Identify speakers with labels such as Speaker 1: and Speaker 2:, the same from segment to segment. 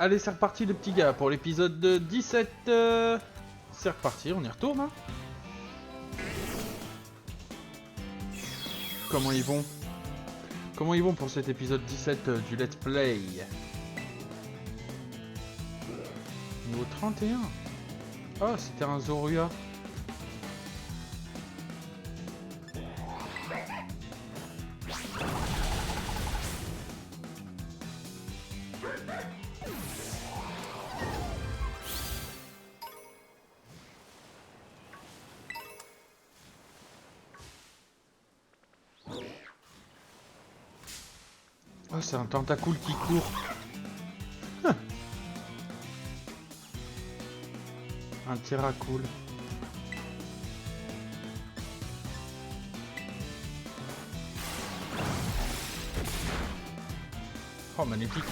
Speaker 1: Allez, c'est reparti les petits gars pour l'épisode 17. C'est reparti, on y retourne. Hein. Comment ils vont? Comment ils vont pour cet épisode 17 du Let's Play? Niveau 31. Oh, c'était un Zorua. Oh, c'est un tentacule qui court. Un Terracool. Oh, magnifique.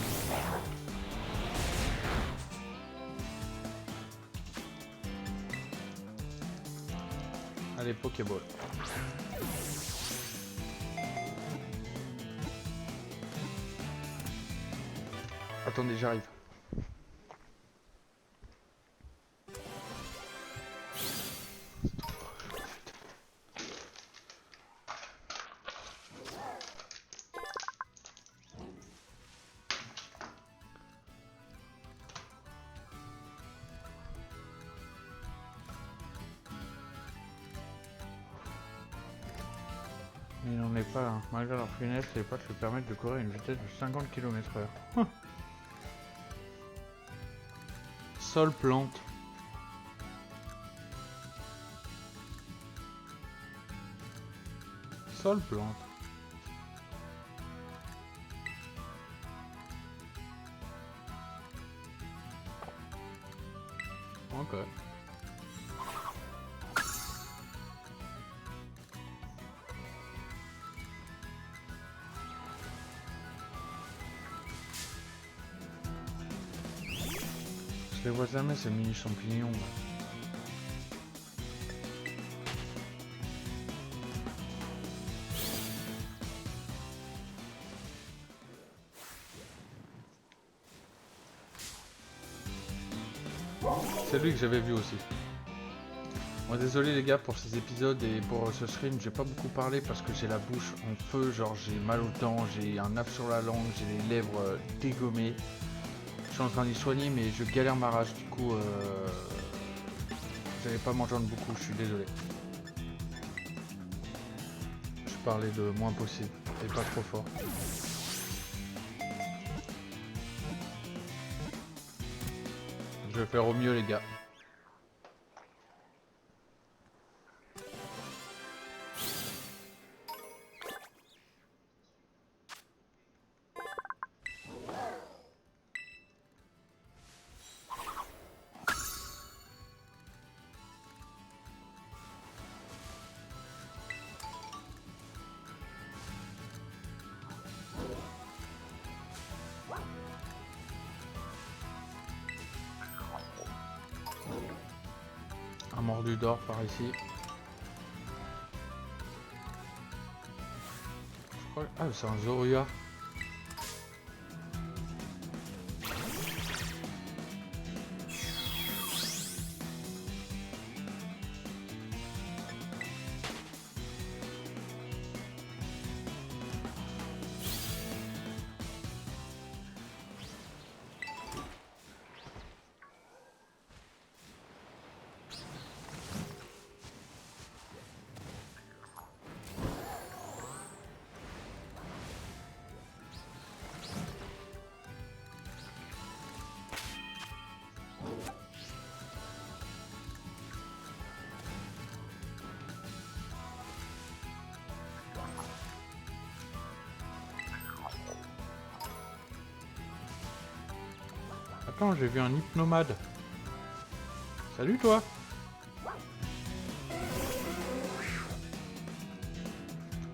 Speaker 1: Allez, Pokéball. Attendez, j'arrive. Mais il n'en est pas, hein. Malgré leur finesse, les pattes lui permettent de courir à une vitesse de 50 km/h. Sol plante. Sol plante. Ok. Je les vois jamais ces mini champignons là. C'est lui que j'avais vu aussi. Bon, désolé les gars pour ces épisodes et pour ce stream, j'ai pas beaucoup parlé parce que j'ai la bouche en feu, genre j'ai mal aux dents, j'ai un œuf sur la langue, j'ai les lèvres dégommées. Je suis en train d'y soigner mais je galère ma rage, du coup j'allais pas m'entendre beaucoup, je suis désolé. Je parlais de moins possible et pas trop fort. Je vais faire au mieux les gars. Un mordu d'or par ici. Ah, c'est un Zorua. Attends, j'ai vu un hypnomade. Salut toi.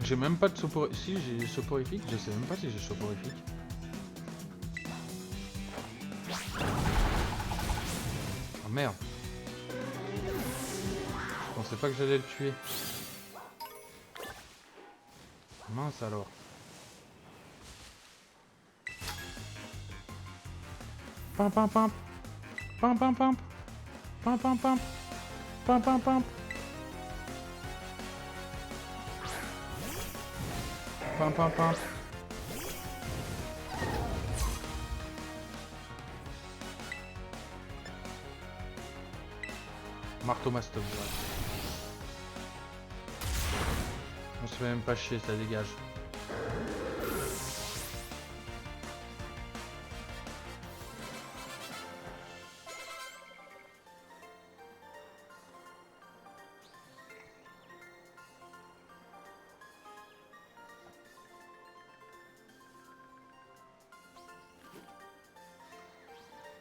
Speaker 1: J'ai même pas de soporifique. Si j'ai soporifique, je sais même pas si j'ai soporifique. Oh merde. Je pensais pas que j'allais le tuer. Mince alors. Pam pam pam. Pam pam pam. Pam pam pam. Pam pam pam. Pam pam pam. Marteau mastoc. On se fait même pas chier, ça dégage.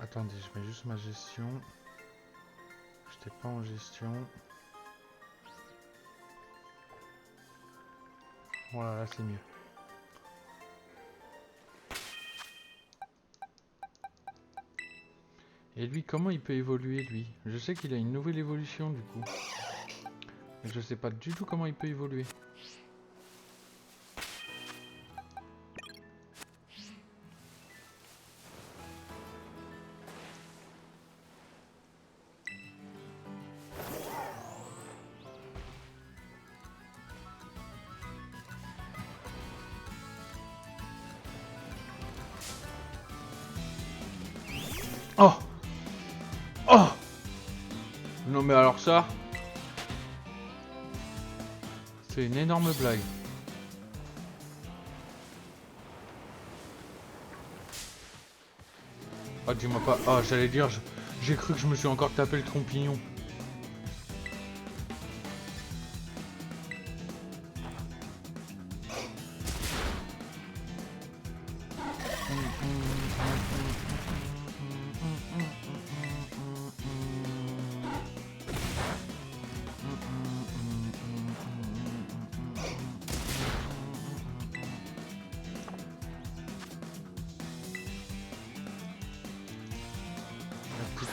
Speaker 1: Attendez, je mets juste ma gestion. J'étais pas en gestion. Voilà, là c'est mieux. Et lui, comment il peut évoluer, lui? Je sais qu'il a une nouvelle évolution, du coup. Mais je sais pas du tout comment il peut évoluer. Oh! Oh! Non mais alors ça... C'est une énorme blague. Oh dis-moi pas... Oh j'allais dire... J'ai cru que je me suis encore tapé le trompignon.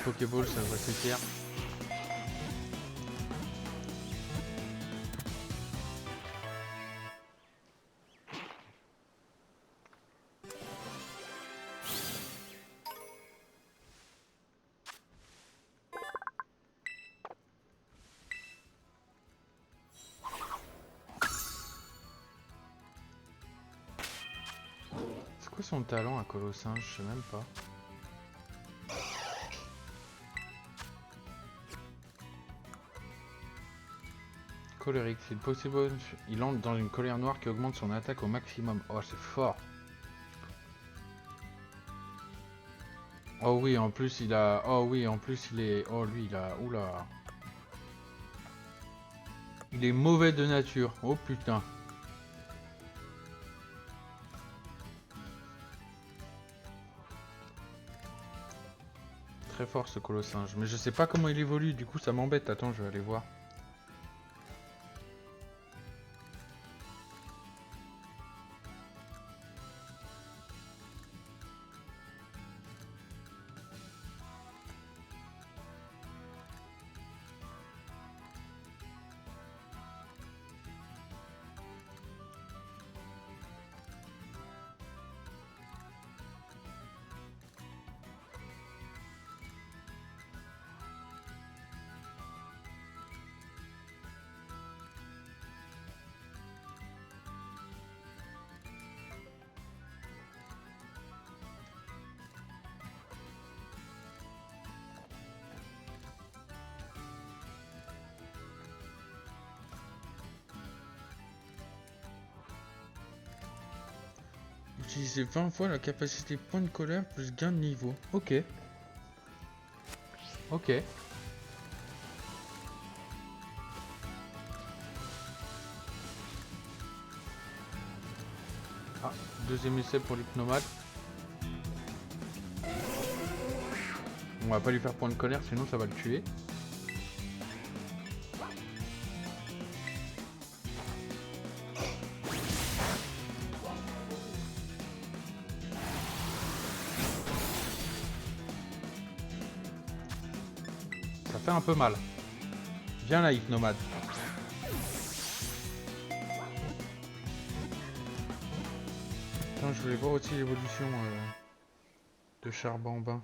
Speaker 1: Pokéball, ça va suffire. C'est quoi son talent à Colossinge? Je sais même pas. Colérique, c'est possible. Il entre dans une colère noire qui augmente son attaque au maximum. Oh, c'est fort. Oh oui, en plus il a... Oh oui, en plus il est... Oh lui, il a... Oula. Il est mauvais de nature. Oh putain. Très fort ce Colossinge. Mais je sais pas comment il évolue, du coup ça m'embête. Attends, je vais aller voir. Utilisez 20 fois la capacité point de colère plus gain de niveau. Ok. Ok. Ah, deuxième essai pour l'hypnomate. On va pas lui faire point de colère, sinon ça va le tuer. Ça fait un peu mal. Viens là, hypnomate. Attends, je voulais voir aussi l'évolution de Charbambin.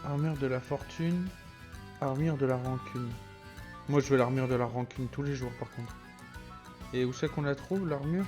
Speaker 1: Armure de la fortune. Armure de la rancune. Moi je veux l'armure de la rancune tous les jours par contre. Et où c'est qu'on la trouve l'armure?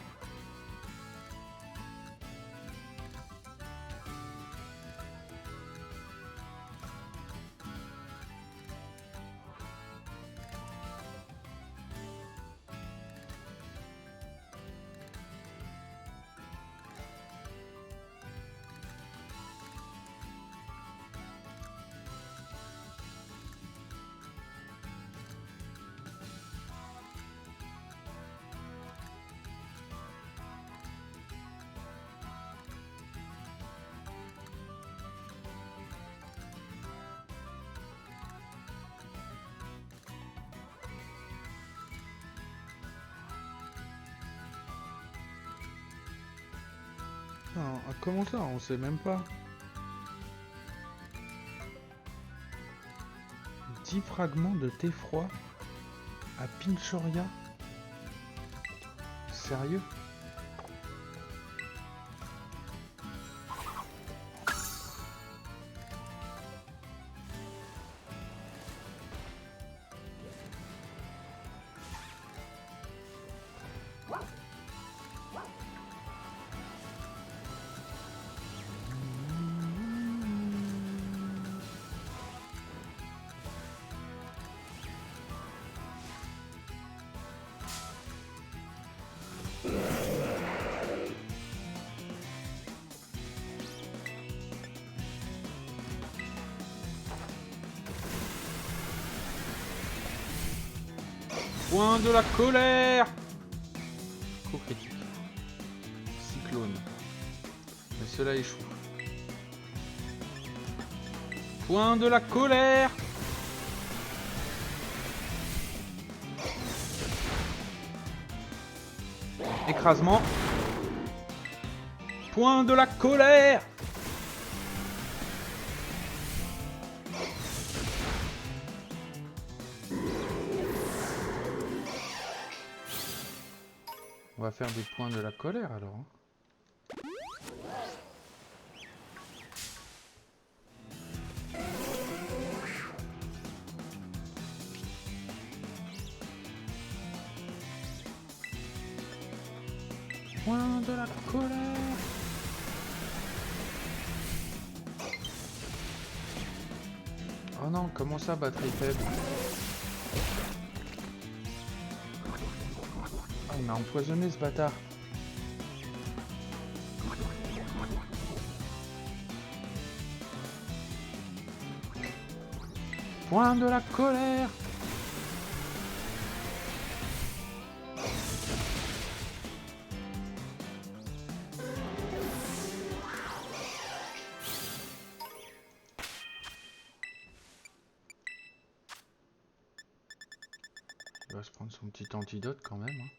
Speaker 1: Non, comment ça? On sait même pas. 10 fragments de thé froid à Pinchoria. Sérieux? Point de la colère. Coup critique. Cyclone. Mais cela échoue. Point de la colère. Écrasement. Point de la colère. On va faire des points de la colère alors. Hein. Point de la colère. Oh non, comment ça, batterie faible? Ah, il m'a empoisonné ce bâtard. Point de la colère. Il va se prendre son petit antidote quand même. Hein.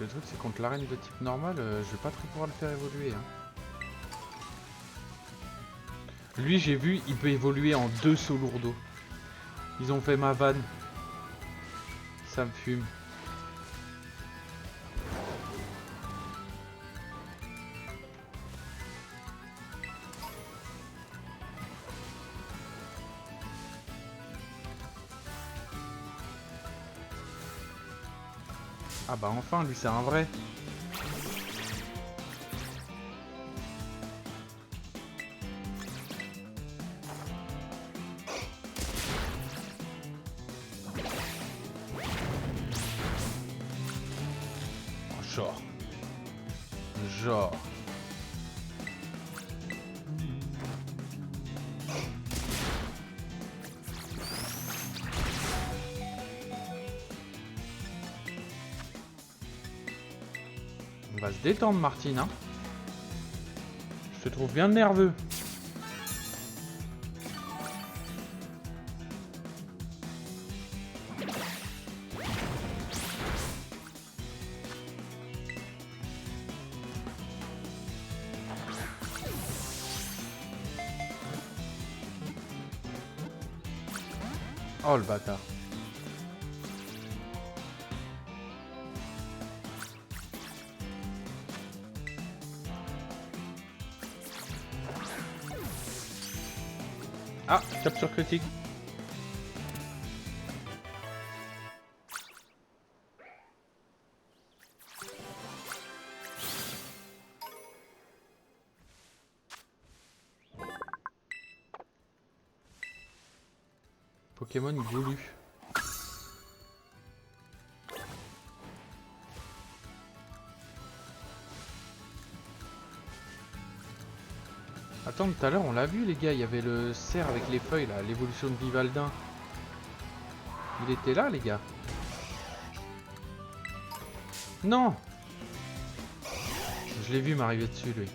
Speaker 1: Le truc c'est contre l'arène de type normal, je vais pas trop pouvoir le faire évoluer. Hein. Lui j'ai vu, il peut évoluer en 2 sauts lourdeaux. Ils ont fait ma vanne. Ça me fume. Ah bah enfin, lui c'est un vrai. Genre. Genre. On va se détendre, Martine. Hein. Je te trouve bien nerveux. Oh le bâtard. Ah, tape sur critique. Pokémon voulu. Attends, tout à l'heure on l'a vu les gars, il y avait le cerf avec les feuilles là, l'évolution de Vivaldin. Il était là les gars. Non! Je l'ai vu m'arriver dessus lui.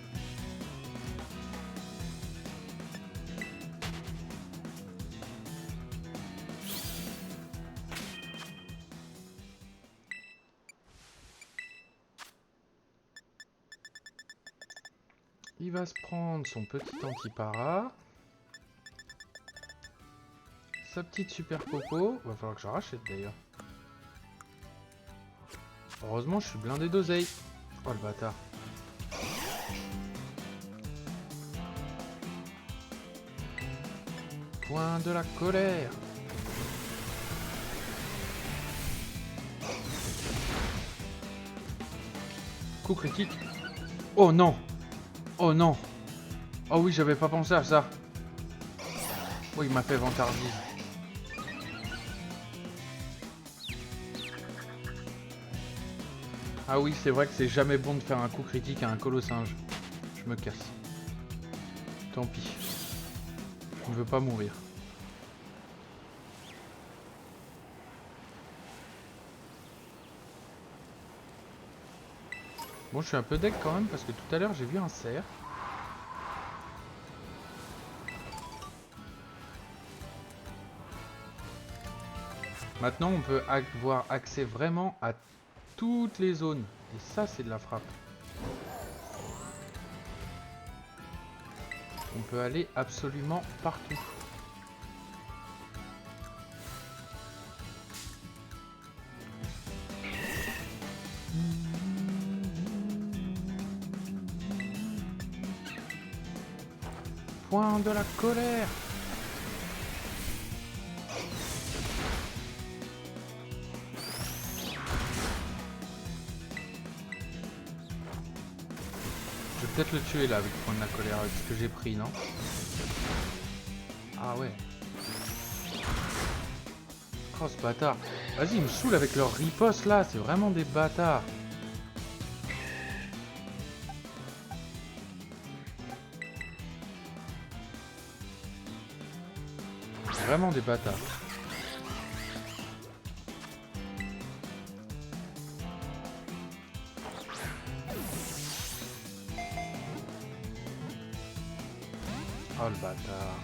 Speaker 1: Il va se prendre son petit antipara. Sa petite super popo. Va falloir que je rachète d'ailleurs. Heureusement, je suis blindé d'oseille. Oh le bâtard. Point de la colère. Coup critique. Oh non. Oh non. Oh oui, j'avais pas pensé à ça. Oh, il m'a fait vantardise. Ah oui, c'est vrai que c'est jamais bon de faire un coup critique à un colosinge. Je me casse. Tant pis. Je ne veux pas mourir. Bon, je suis un peu deck quand même parce que tout à l'heure j'ai vu un cerf. Maintenant, on peut avoir accès vraiment à toutes les zones. Et ça, c'est de la frappe. On peut aller absolument partout. Point de la colère. Je vais peut-être le tuer là avec le point de la colère, avec ce que j'ai pris, non? Ah ouais. Oh ce bâtard. Vas-y, ils me saoulent avec leur riposte là, c'est vraiment des bâtards. Vraiment des bâtards. Oh le bâtard.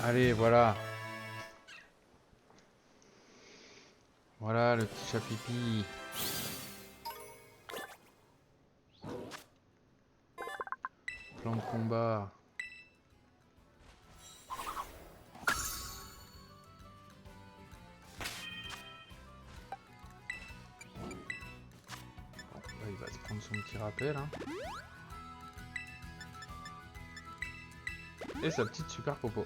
Speaker 1: Allez, voilà. Voilà le petit chat pipi. Plan de combat. Bon, là, il va se prendre son petit rappel. Hein. Et sa petite super popo.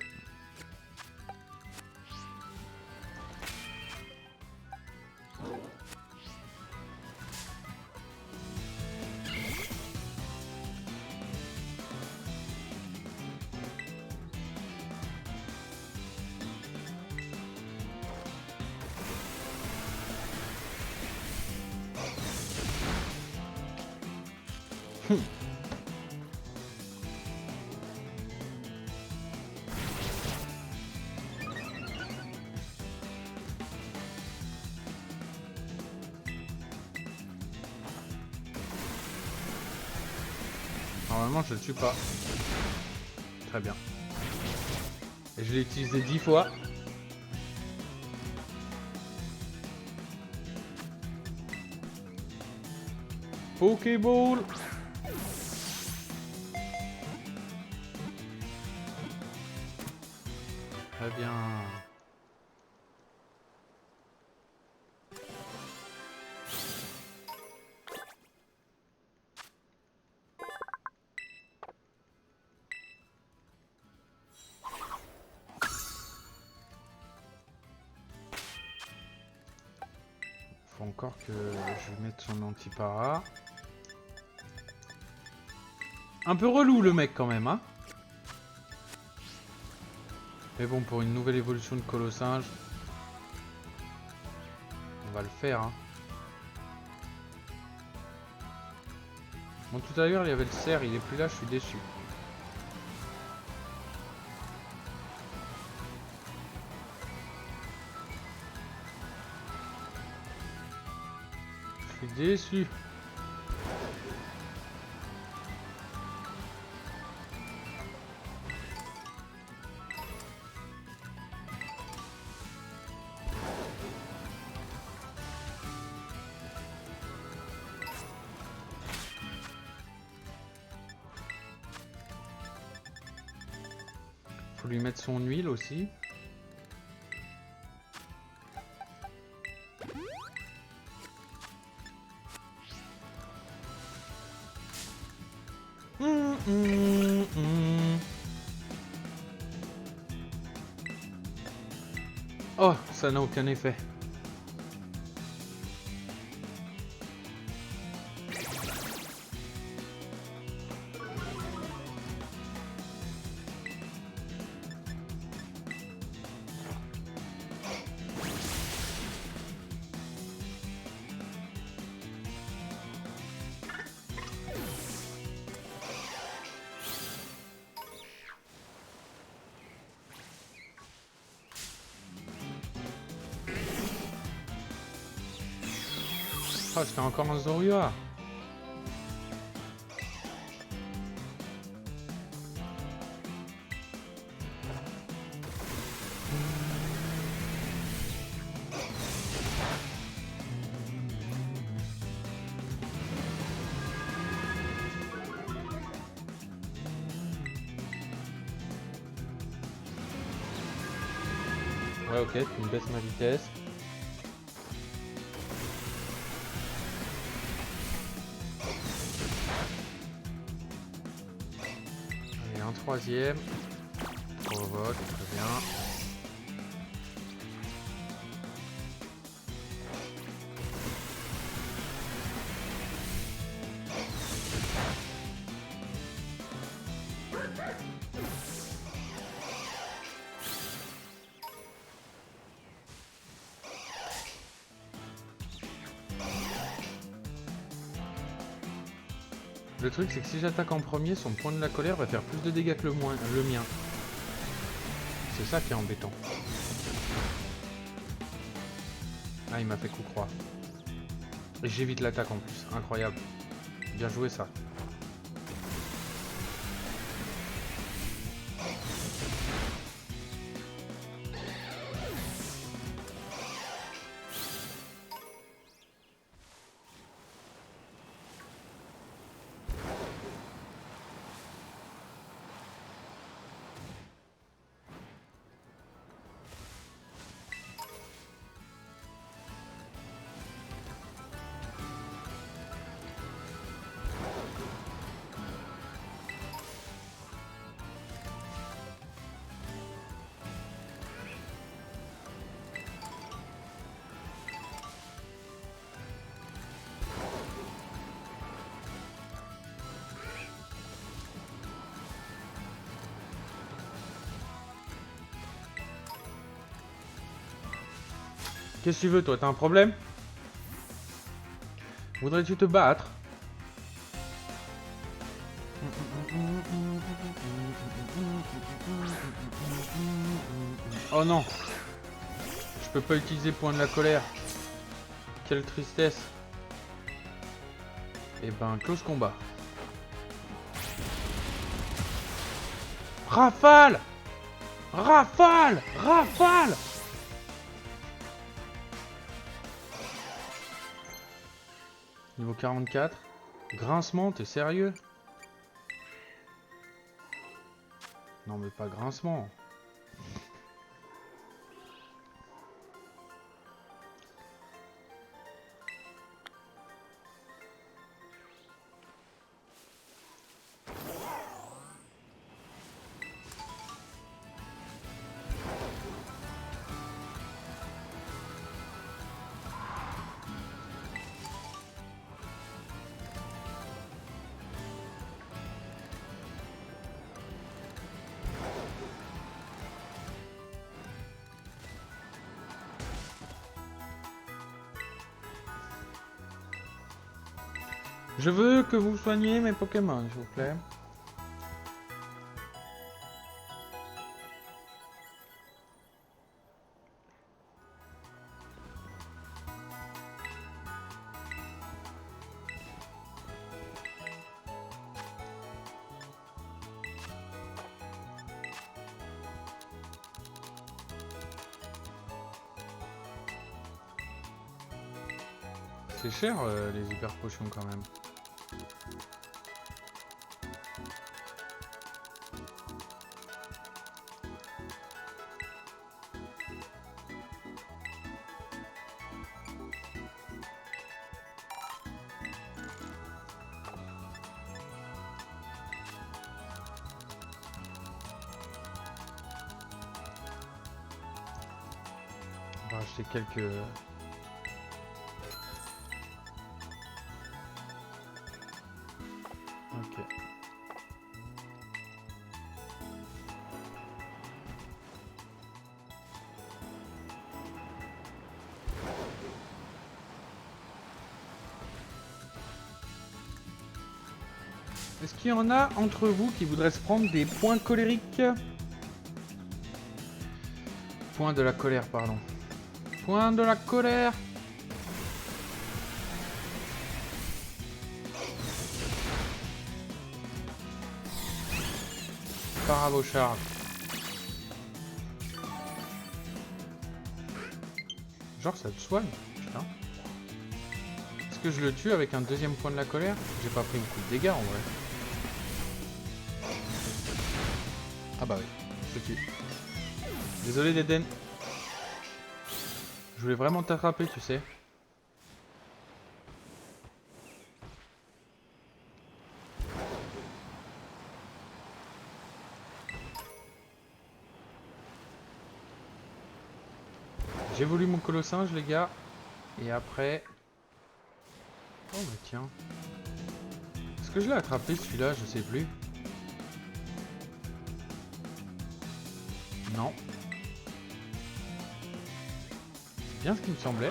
Speaker 1: Normalement, je le tue pas. Très bien. Et je l'ai utilisé 10 fois. Pokéball. Très bien. Faut encore que je mette son anti-para. Un peu relou le mec quand même, hein. Mais bon, pour une nouvelle évolution de Colossinge, on va le faire, hein. Bon, tout à l'heure, il y avait le cerf, il est plus là, je suis déçu. Je suis déçu. Faut lui mettre son huile aussi. Oh, ça n'a aucun effet. Ah, c'était encore un Zorua. Ouais, ok, tu me baisses ma vitesse. Allez, un troisième. Provoque, très bien. Le truc, c'est que si j'attaque en premier, son point de la colère va faire plus de dégâts que le mien. C'est ça qui est embêtant. Ah, il m'a fait coup croix. Et j'évite l'attaque en plus. Incroyable. Bien joué ça. Qu'est-ce que tu veux, toi? T'as un problème? Voudrais-tu te battre? Oh non! Je peux pas utiliser point de la colère. Quelle tristesse. Et ben, close combat. Rafale! Rafale! Rafale! Niveau 44. Grincement, t'es sérieux? Non mais pas grincement. Je veux que vous soigniez mes Pokémon, s'il vous plaît. C'est cher les hyper potions quand même. On va acheter quelques... Ok. Est-ce qu'il y en a entre vous qui voudraient se prendre des points colériques? Point de la colère, pardon. Point de la colère. Bravo Charles. Genre ça te soigne, putain. Est-ce que je le tue avec un deuxième point de la colère? J'ai pas pris beaucoup de dégâts en vrai. Ah bah oui, je le tue. Désolé Deden. Je voulais vraiment t'attraper, tu sais. J'évolue mon colossinge les gars. Et après... Oh bah tiens. Est-ce que je l'ai attrapé celui-là? Je sais plus. Non. C'est bien ce qui me semblait.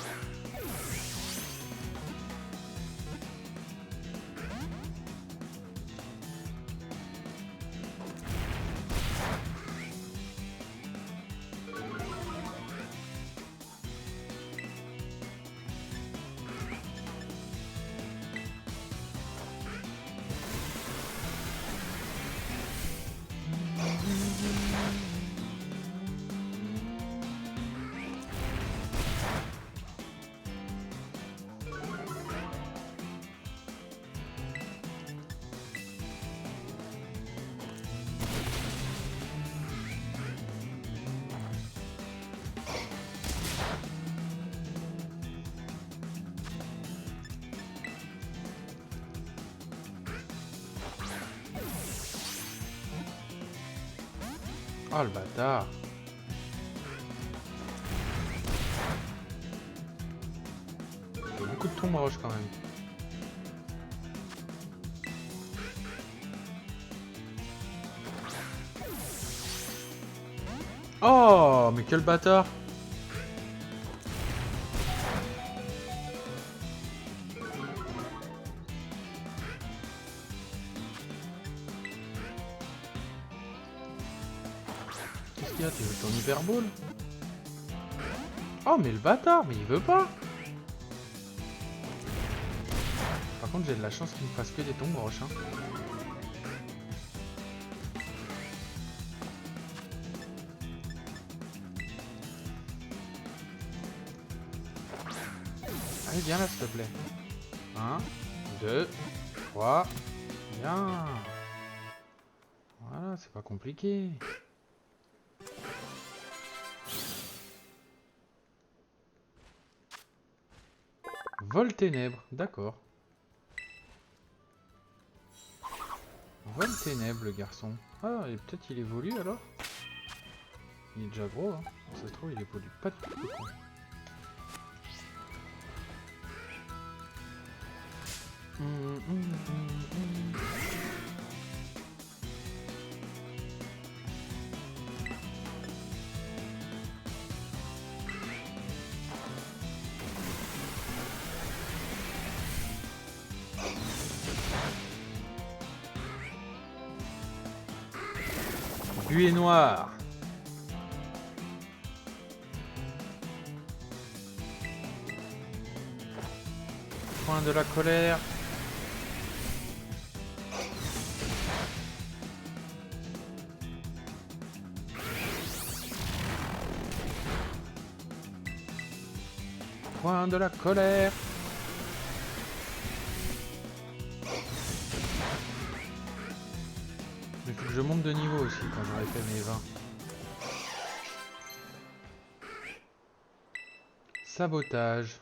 Speaker 1: Oh le bâtard. Il y a beaucoup de tombes roches quand même. Oh mais quel bâtard. Qu'est-ce qu'il y a? Tu veux ton hyperball? Oh mais le bâtard, mais il veut pas. Par contre j'ai de la chance qu'il me fasse que des tombes roches hein. Allez, viens là, s'il te plaît. 1, 2, 3. Bien. Voilà, c'est pas compliqué. Vol ténèbres, d'accord. Vol ténèbres, le garçon. Ah, et peut-être il évolue alors. Il est déjà gros, hein. Ça se trouve, il évolue pas du tout. Quoi. Buée noire. Point de la colère. Point de la colère. Il faut que je monte de niveau aussi quand j'aurai fait mes 20. Sabotage.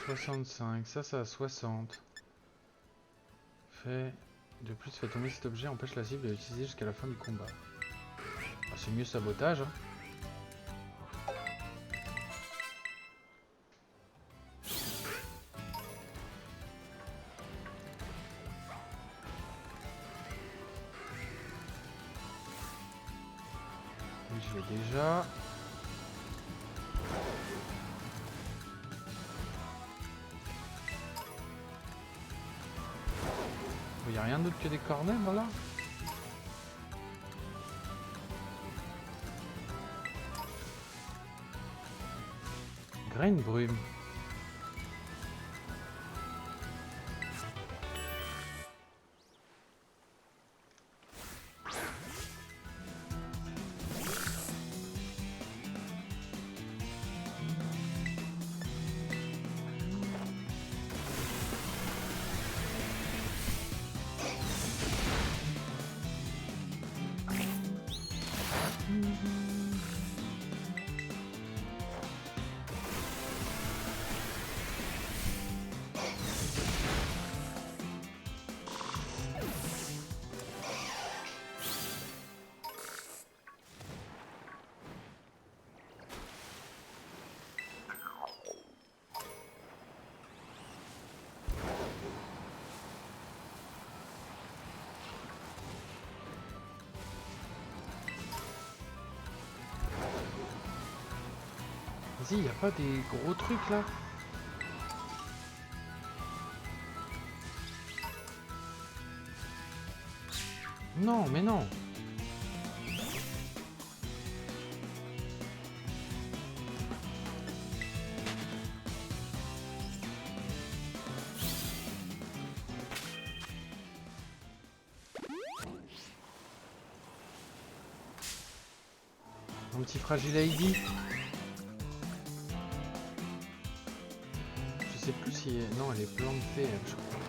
Speaker 1: 65, ça a 60. Fait... De plus, fait tomber cet objet empêche la cible de l'utiliser jusqu'à la fin du combat. Ah, c'est mieux sabotage, hein. Oui, je l'ai déjà. Il n'y a rien d'autre que des cornets, voilà. Graine brume. Vas-y, y a pas des gros trucs là? Non, mais non. Mon petit fragile Heidi. Je sais plus si... Non, elle est plantée, elle, je crois.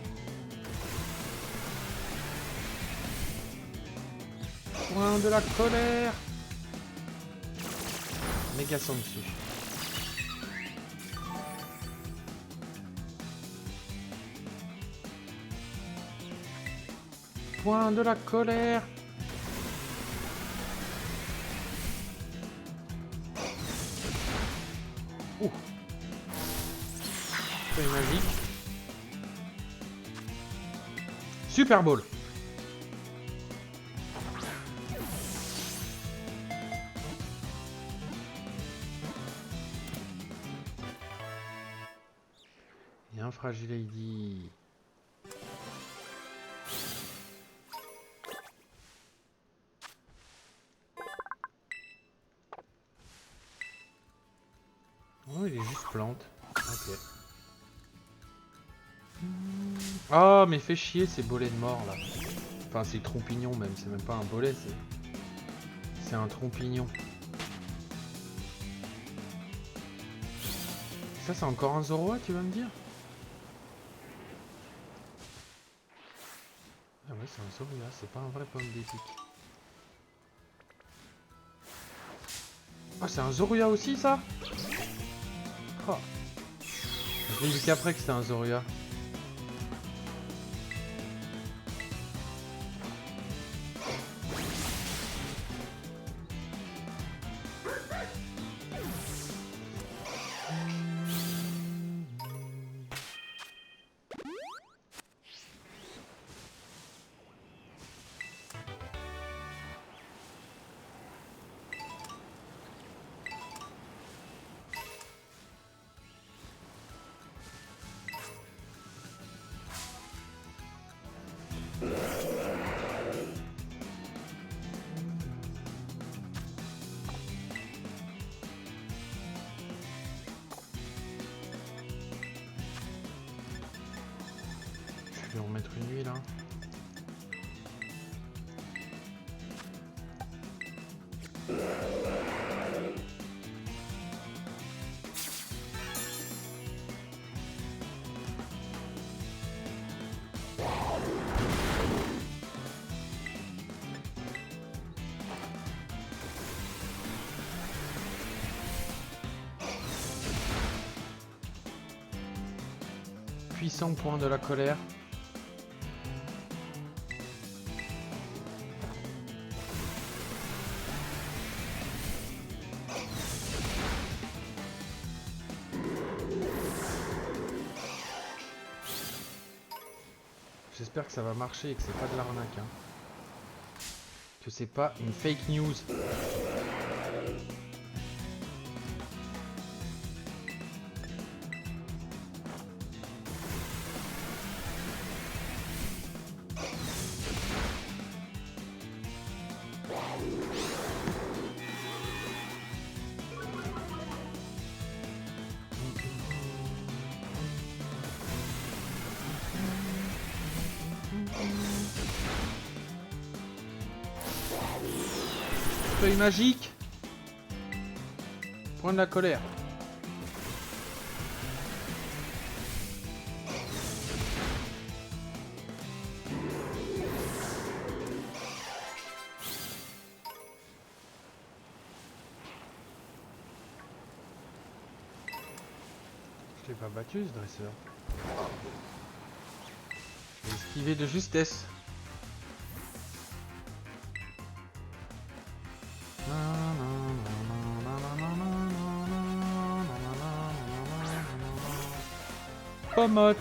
Speaker 1: Point de la colère. Méga sang dessus. Point de la colère. Ouh. Feuille magique. Super Bowl. Et un fragile Heidi. Oh, il est juste plante. Ok. Ah, mais fait chier ces bolets de mort là. Enfin, c'est trompignon même, c'est même pas un bolet, c'est un trompignon. Ça, c'est encore un Zoroa, tu vas me dire? Ah ouais, c'est un Zoroa, c'est pas un vrai pomme d'épique. Ah, c'est un Zoroa aussi, ça? Oh. Je l'ai vu qu'après que c'était un Zoroa. Je vais en mettre une huile, hein. Puissant point de la colère. J'espère que ça va marcher et que c'est pas de l'arnaque, hein. Que c'est pas une fake news. Feuille magique. Point de la colère. Je l'ai pas battu ce dresseur. J'ai esquivé de justesse. Pomote.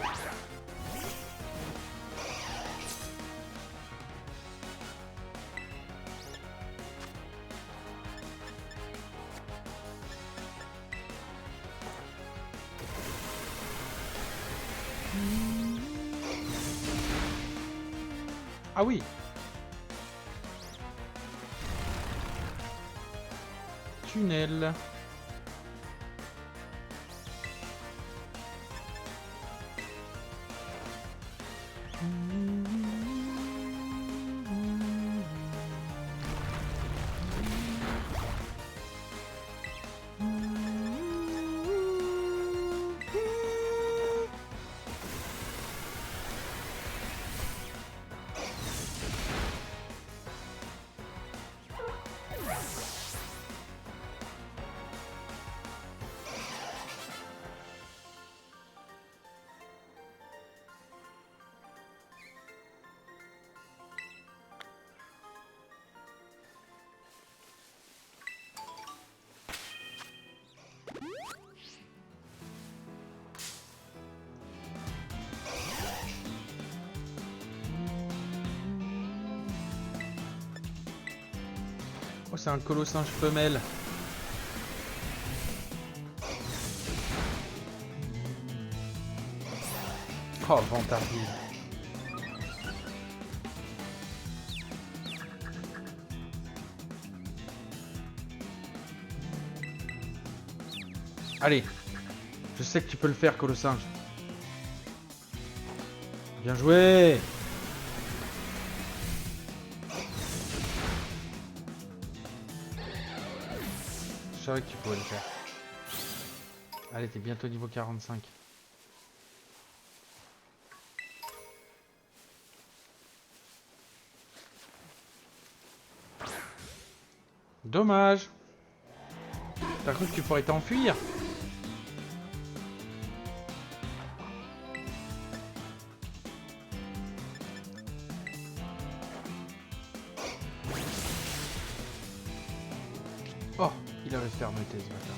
Speaker 1: Ah oui. Tunnel. Oh, c'est un colossinge femelle. Oh, vantardise. Allez, je sais que tu peux le faire, colossinge. Bien joué. Je savais que tu pouvais le faire. Allez, t'es bientôt niveau 45. Dommage. T'as cru que tu pourrais t'enfuir? Oh, il avait fermeté ce bâtard.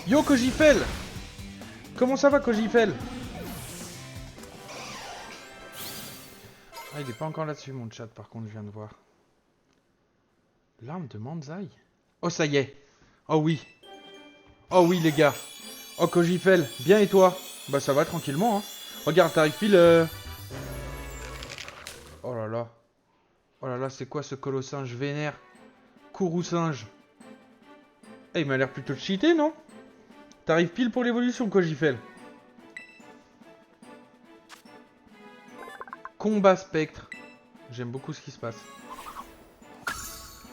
Speaker 1: Yo Kojifel! Comment ça va Kojifel? Ah, il est pas encore là-dessus mon chat par contre, je viens de voir. L'arme de Manzai? Oh ça y est. Oh oui. Oh oui les gars. Oh Kojifel, bien et toi? Bah ça va tranquillement hein. Regarde, t'arrives pile Oh là là. Oh là là, c'est quoi ce colossinge vénère? Kourou-singe. Eh, il m'a l'air plutôt cheaté, non? T'arrives pile pour l'évolution, Kojifel. Combat spectre. J'aime beaucoup ce qui se passe.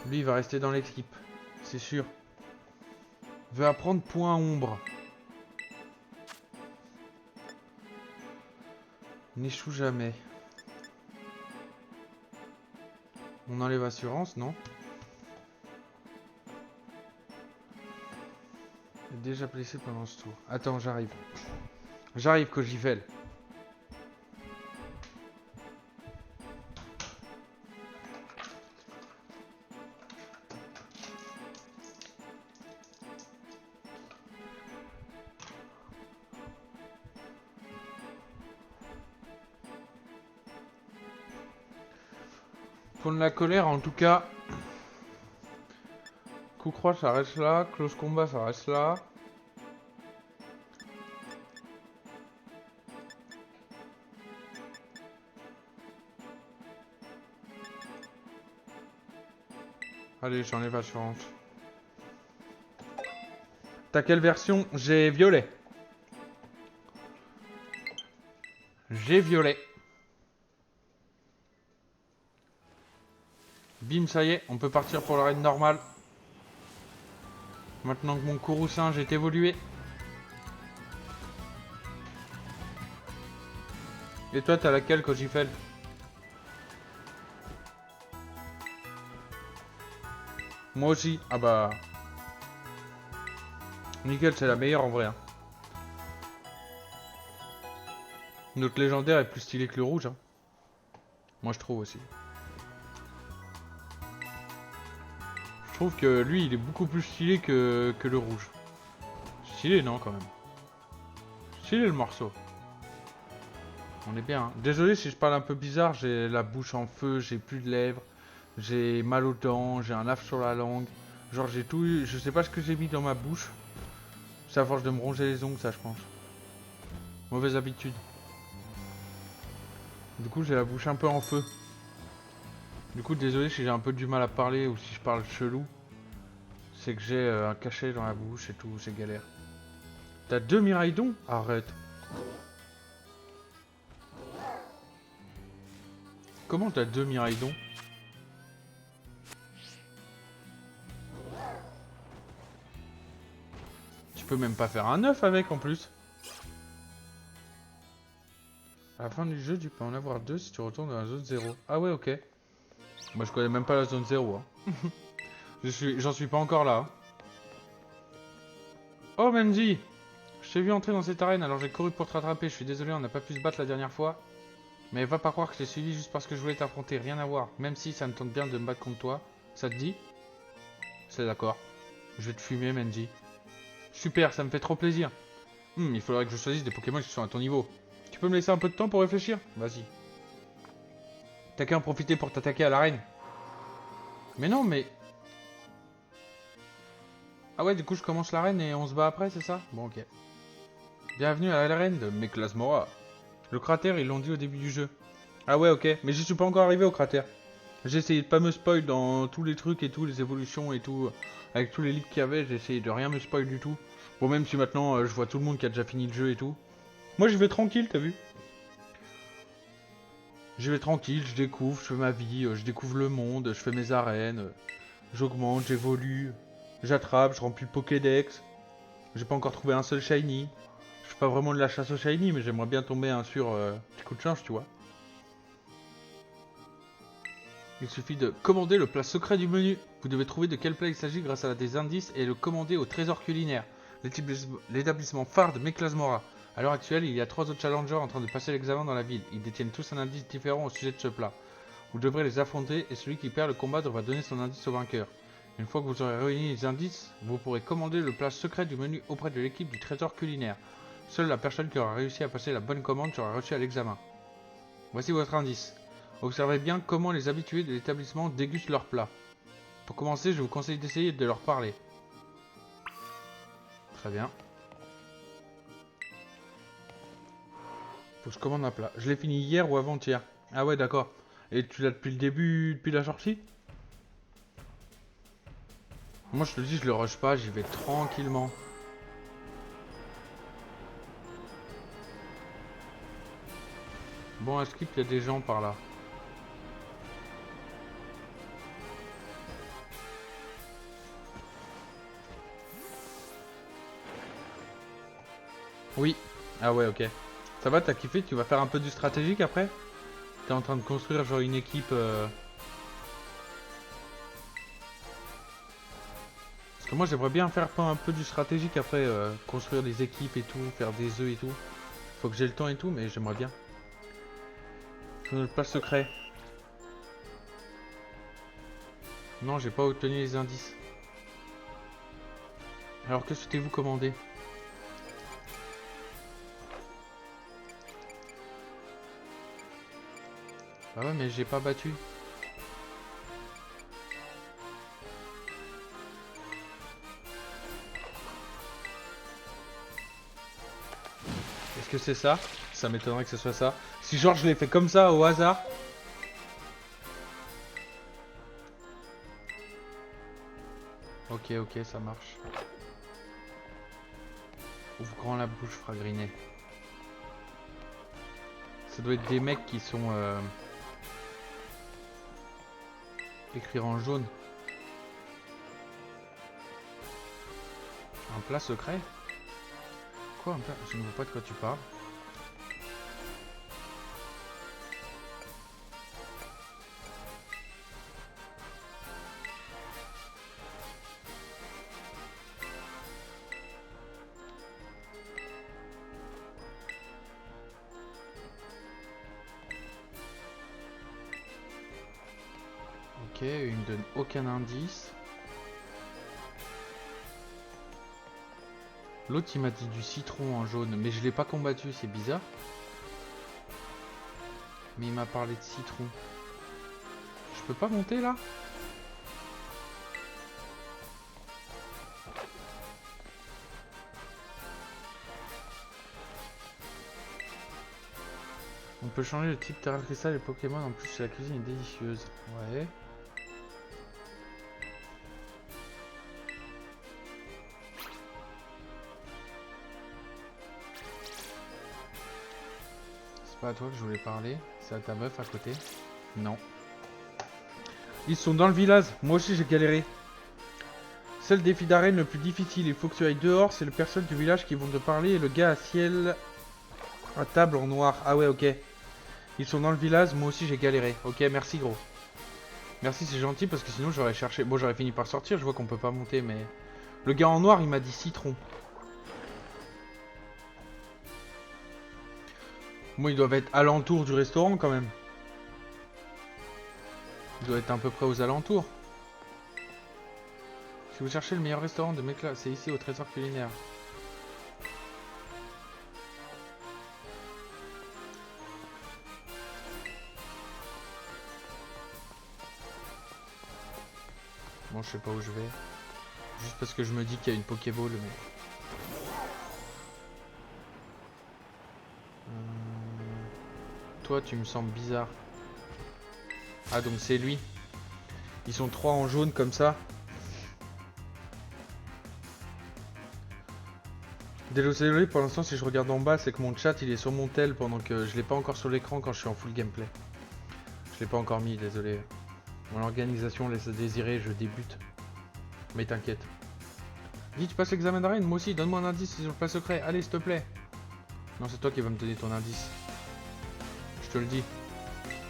Speaker 1: Lui, il va rester dans l'équipe. C'est sûr. Veut apprendre point ombre. N'échoue jamais. On enlève assurance, non? Déjà blessé pendant ce tour. Attends, j'arrive. J'arrive, Kojifel. Prendre la colère, en tout cas. Coup croix, ça reste là. Close combat, ça reste là. Allez, j'enlève assurance. T'as quelle version? J'ai violet. J'ai violet. Bim, ça y est, on peut partir pour la raid normale. Maintenant que mon Kourou-singe est évolué. Et toi, t'as laquelle, Kojifel? Moi aussi. Ah bah... Nickel, c'est la meilleure en vrai. Hein. Notre légendaire est plus stylé que le rouge. Hein. Moi, je trouve aussi. Je trouve que lui, il est beaucoup plus stylé que le rouge. Stylé, non, quand même. Stylé, le morceau. On est bien. Hein. Désolé si je parle un peu bizarre. J'ai la bouche en feu, j'ai plus de lèvres. J'ai mal aux dents, j'ai un affre sur la langue. Genre, j'ai tout eu. Je sais pas ce que j'ai mis dans ma bouche. C'est à force de me ronger les ongles, ça, je pense. Mauvaise habitude. Du coup, j'ai la bouche un peu en feu. Du coup, désolé si j'ai un peu du mal à parler ou si je parle chelou. C'est que j'ai un cachet dans la bouche et tout, c'est galère. T'as 2 Miraidon? Arrête. Comment t'as 2 Miraidon? Tu peux même pas faire un 9 avec en plus. À la fin du jeu, tu peux en avoir 2 si tu retournes dans la zone 0. Ah ouais, ok. Moi, je connais même pas la zone 0. Hein. J'en suis pas encore là. Hein. Oh, Mendy! Je t'ai vu entrer dans cette arène, alors j'ai couru pour te rattraper. Je suis désolé, on n'a pas pu se battre la dernière fois. Mais va pas croire que je t'ai suivi juste parce que je voulais t'affronter. Rien à voir. Même si ça me tente bien de me battre contre toi. Ça te dit? C'est d'accord. Je vais te fumer, Mendy. Super, ça me fait trop plaisir. Il faudrait que je choisisse des Pokémon qui sont à ton niveau. Tu peux me laisser un peu de temps pour réfléchir? Vas-y. T'as qu'à en profiter pour t'attaquer à l'arène. Mais non, mais... Ah ouais, du coup, je commence l'arène et on se bat après, c'est ça? Bon, ok. Bienvenue à l'arène de Meklasmora. Le cratère, ils l'ont dit au début du jeu. Ah ouais, ok. Mais je suis pas encore arrivé au cratère. J'ai essayé de pas me spoil dans tous les trucs et tout, les évolutions et tout. Avec tous les leaks qu'il y avait, j'ai essayé de rien me spoil du tout. Bon, même si maintenant, je vois tout le monde qui a déjà fini le jeu et tout. Moi, je vais tranquille, t'as vu? J'y vais tranquille, je découvre, je fais ma vie, je découvre le monde, je fais mes arènes, j'augmente, j'évolue, j'attrape, je remplis le Pokédex. J'ai pas encore trouvé un seul shiny. Je fais pas vraiment de la chasse au shiny, mais j'aimerais bien tomber un sur petit coup de chance, tu vois. Il suffit de commander le plat secret du menu. Vous devez trouver de quel plat il s'agit grâce à des indices et le commander au trésor culinaire. L'établissement phare de Meklasmora. À l'heure actuelle, il y a 3 autres challengers en train de passer l'examen dans la ville. Ils détiennent tous un indice différent au sujet de ce plat. Vous devrez les affronter et celui qui perd le combat devra donner son indice au vainqueur. Une fois que vous aurez réuni les indices, vous pourrez commander le plat secret du menu auprès de l'équipe du trésor culinaire. Seule la personne qui aura réussi à passer la bonne commande sera reçue à l'examen. Voici votre indice. Observez bien comment les habitués de l'établissement dégustent leurs plats. Pour commencer, je vous conseille d'essayer de leur parler. Très bien. Faut que je commande un plat. Je l'ai fini hier ou avant-hier. Ah ouais, d'accord. Et tu l'as depuis le début, depuis la sortie? Moi je te dis, je le rush pas, j'y vais tranquillement. Bon, à Skip, il y a des gens par là. Oui. Ah ouais, ok. Ça va, t'as kiffé? Tu vas faire un peu du stratégique après? T'es en train de construire genre une équipe... Parce que moi j'aimerais bien faire un peu du stratégique après, construire des équipes et tout, faire des œufs et tout. Faut que j'ai le temps et tout, mais j'aimerais bien. Le plat secret. Non, j'ai pas obtenu les indices. Alors que souhaitez-vous commander? Ah ouais, mais j'ai pas battu. Est-ce que c'est ça? Ça m'étonnerait que ce soit ça. Si genre je l'ai fait comme ça au hasard. Ok, ok, ça marche. Ouvre grand la bouche, Fragrinet. Ça doit être des mecs qui sont écrire en jaune. Un plat secret? Quoi un plat? Je ne vois pas de quoi tu parles. Ok, il me donne aucun indice. L'autre il m'a dit du citron en jaune, mais je l'ai pas combattu, c'est bizarre. Mais il m'a parlé de citron. Je peux pas monter là? On peut changer le type terrain cristal et Pokémon, en plus la cuisine est délicieuse. Ouais. C'est pas à toi que je voulais parler, c'est à ta meuf à côté. Non. Ils sont dans le village, moi aussi j'ai galéré. C'est le défi d'arène le plus difficile, il faut que tu ailles dehors, c'est les personnes du village qui vont te parler et le gars à ciel à table en noir. Ah ouais, ok. Ils sont dans le village, moi aussi j'ai galéré. Ok, merci gros. Merci, c'est gentil parce que sinon j'aurais cherché... Bon, j'aurais fini par sortir, je vois qu'on peut pas monter, mais... Le gars en noir, il m'a dit citron. Moi, ils doivent être alentour du restaurant quand même. Ils doivent être à peu près aux alentours. Si vous cherchez le meilleur restaurant de Mekla, c'est ici au trésor culinaire. Bon, je sais pas où je vais. Juste parce que je me dis qu'il y a une Pokéball, mais... Toi, tu me sembles bizarre. Ah, donc c'est lui. Ils sont 3 en jaune comme ça. Désolé, pour l'instant, si je regarde en bas, c'est que mon chat il est sur mon tel pendant que je l'ai pas encore sur l'écran quand je suis en full gameplay. Je l'ai pas encore mis, désolé. Mon organisation laisse à désirer, je débute. Mais t'inquiète. Dis, tu passes l'examen d'arène, moi aussi, donne-moi un indice sur le plat secret. Allez, s'il te plaît. Non, c'est toi qui vas me donner ton indice. Je te le dis.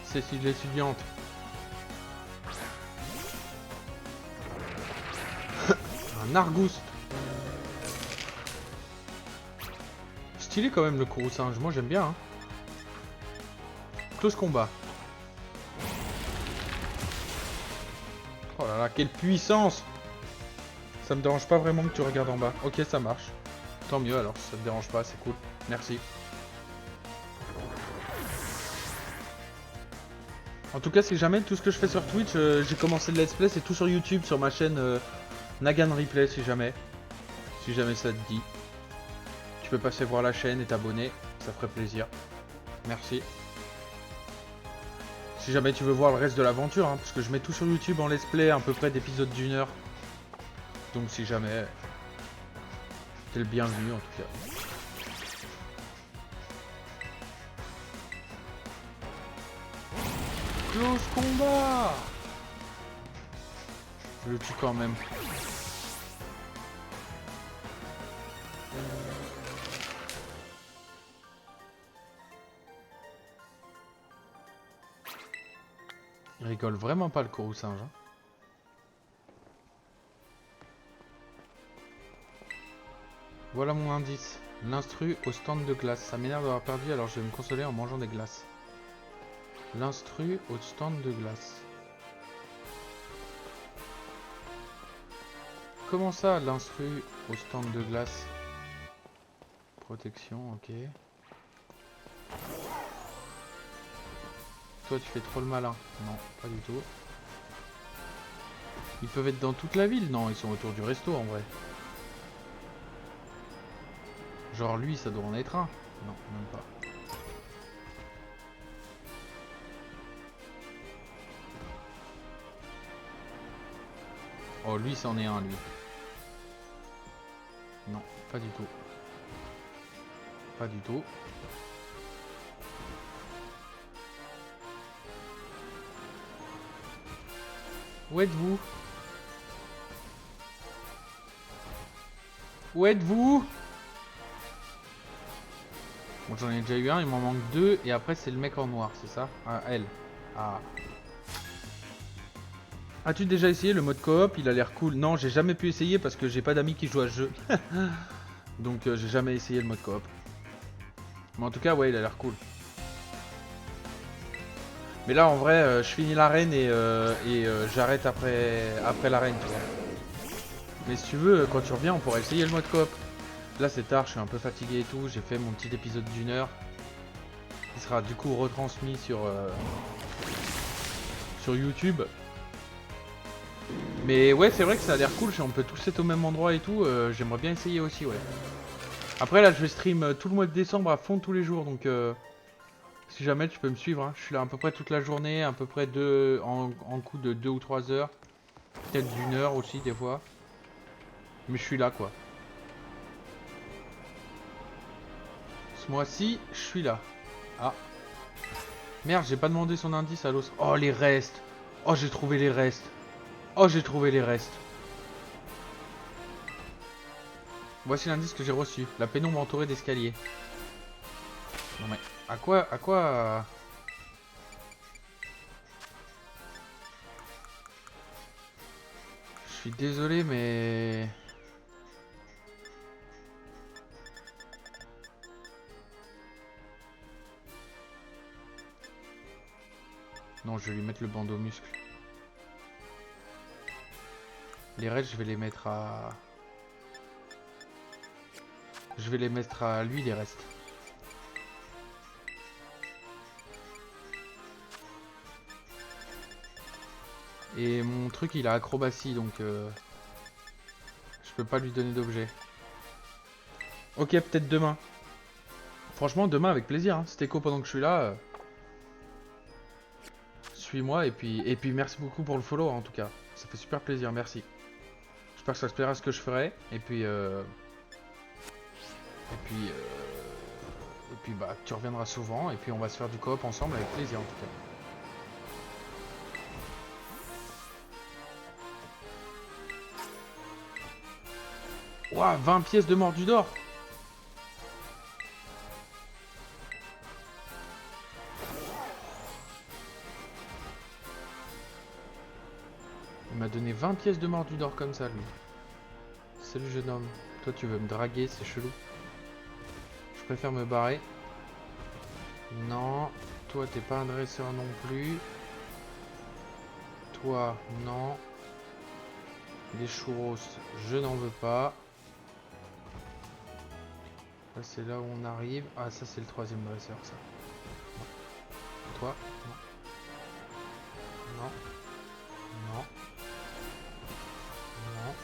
Speaker 1: Cécile l'étudiante. Un argouste. Stylé quand même le courroucinge, moi j'aime bien. Hein. Close combat. Oh là là, quelle puissance! Ça me dérange pas vraiment que tu regardes en bas. Ok, ça marche. Tant mieux alors, ça te dérange pas, c'est cool. Merci. En tout cas, si jamais tout ce que je fais sur Twitch, j'ai commencé le let's play, c'est tout sur YouTube, sur ma chaîne Nagan Replay, si jamais. Si jamais ça te dit. Tu peux passer voir la chaîne et t'abonner, ça ferait plaisir. Merci. Si jamais tu veux voir le reste de l'aventure, hein, parce que je mets tout sur YouTube en let's play, à peu près d'épisodes d'1 heure. Donc si jamais, t'es le bienvenu en tout cas. Close combat! Je le tue quand même. Il rigole vraiment pas le courroucinge. Hein. Voilà mon indice. L'instru au stand de glace. Ça m'énerve d'avoir perdu, alors je vais me consoler en mangeant des glaces. L'instru au stand de glace. Comment ça, l'instru au stand de glace? Protection, ok. Toi, tu fais trop le malin. Non, pas du tout. Ils peuvent être dans toute la ville? Non, ils sont autour du resto en vrai. Genre lui, ça doit en être un. Non, même pas. Oh, lui, c'en est un, lui. Non, pas du tout. Pas du tout. Où êtes-vous? Où êtes-vous? Bon, j'en ai déjà eu un, il m'en manque deux. Et après, c'est le mec en noir, c'est ça? Ah, elle. Ah. As-tu déjà essayé le mode coop? Il a l'air cool. Non, j'ai jamais pu essayer parce que j'ai pas d'amis qui jouent à ce jeu. Donc, j'ai jamais essayé le mode coop. Mais en tout cas, ouais, il a l'air cool. Mais là, en vrai, je finis l'arène et j'arrête après l'arène, tu vois. Mais si tu veux, quand tu reviens, on pourrait essayer le mode coop. Là, c'est tard, je suis un peu fatigué et tout. J'ai fait mon petit épisode d'1 heure. Qui sera du coup retransmis sur YouTube. Mais ouais, c'est vrai que ça a l'air cool. On peut tous être au même endroit et tout. J'aimerais bien essayer aussi, ouais. Après, là, je vais stream tout le mois de décembre à fond tous les jours. Donc, si jamais tu peux me suivre, hein. Je suis là à peu près toute la journée. À peu près en coup de 2 ou 3 heures. Peut-être d'1 heure aussi, des fois. Mais je suis là, quoi. Ce mois-ci, je suis là. Ah. Merde, j'ai pas demandé son indice à l'os. Oh, les restes. Oh, j'ai trouvé les restes. Oh, j'ai trouvé les restes. Voici l'indice que j'ai reçu. La pénombre entourée d'escaliers. Non mais, à quoi... Je suis désolé, mais... Non, je vais lui mettre le bandeau muscle. Les restes, je vais les mettre à... Je vais les mettre à lui, les restes. Et mon truc, il a acrobatie, donc... je peux pas lui donner d'objet. Ok, peut-être demain. Franchement, demain, avec plaisir. Hein. C'était cool pendant que je suis là. Suis-moi, et puis merci beaucoup pour le follow, en tout cas. Ça fait super plaisir, merci. J'espère que ça se plaira ce que je ferai. Et puis bah tu reviendras souvent et puis on va se faire du coop ensemble avec plaisir en tout cas. Ouah, 20 pièces de mordu d'or. Il m'a donné 20 pièces de mordu d'or comme ça, lui. Salut, jeune homme. Toi, tu veux me draguer, c'est chelou. Je préfère me barrer. Non. Toi, t'es pas un dresseur non plus. Toi, non. Les churros, je n'en veux pas. Là, c'est là où on arrive. Ah, ça, c'est le troisième dresseur, ça. Toi, non. Non. Non. Non.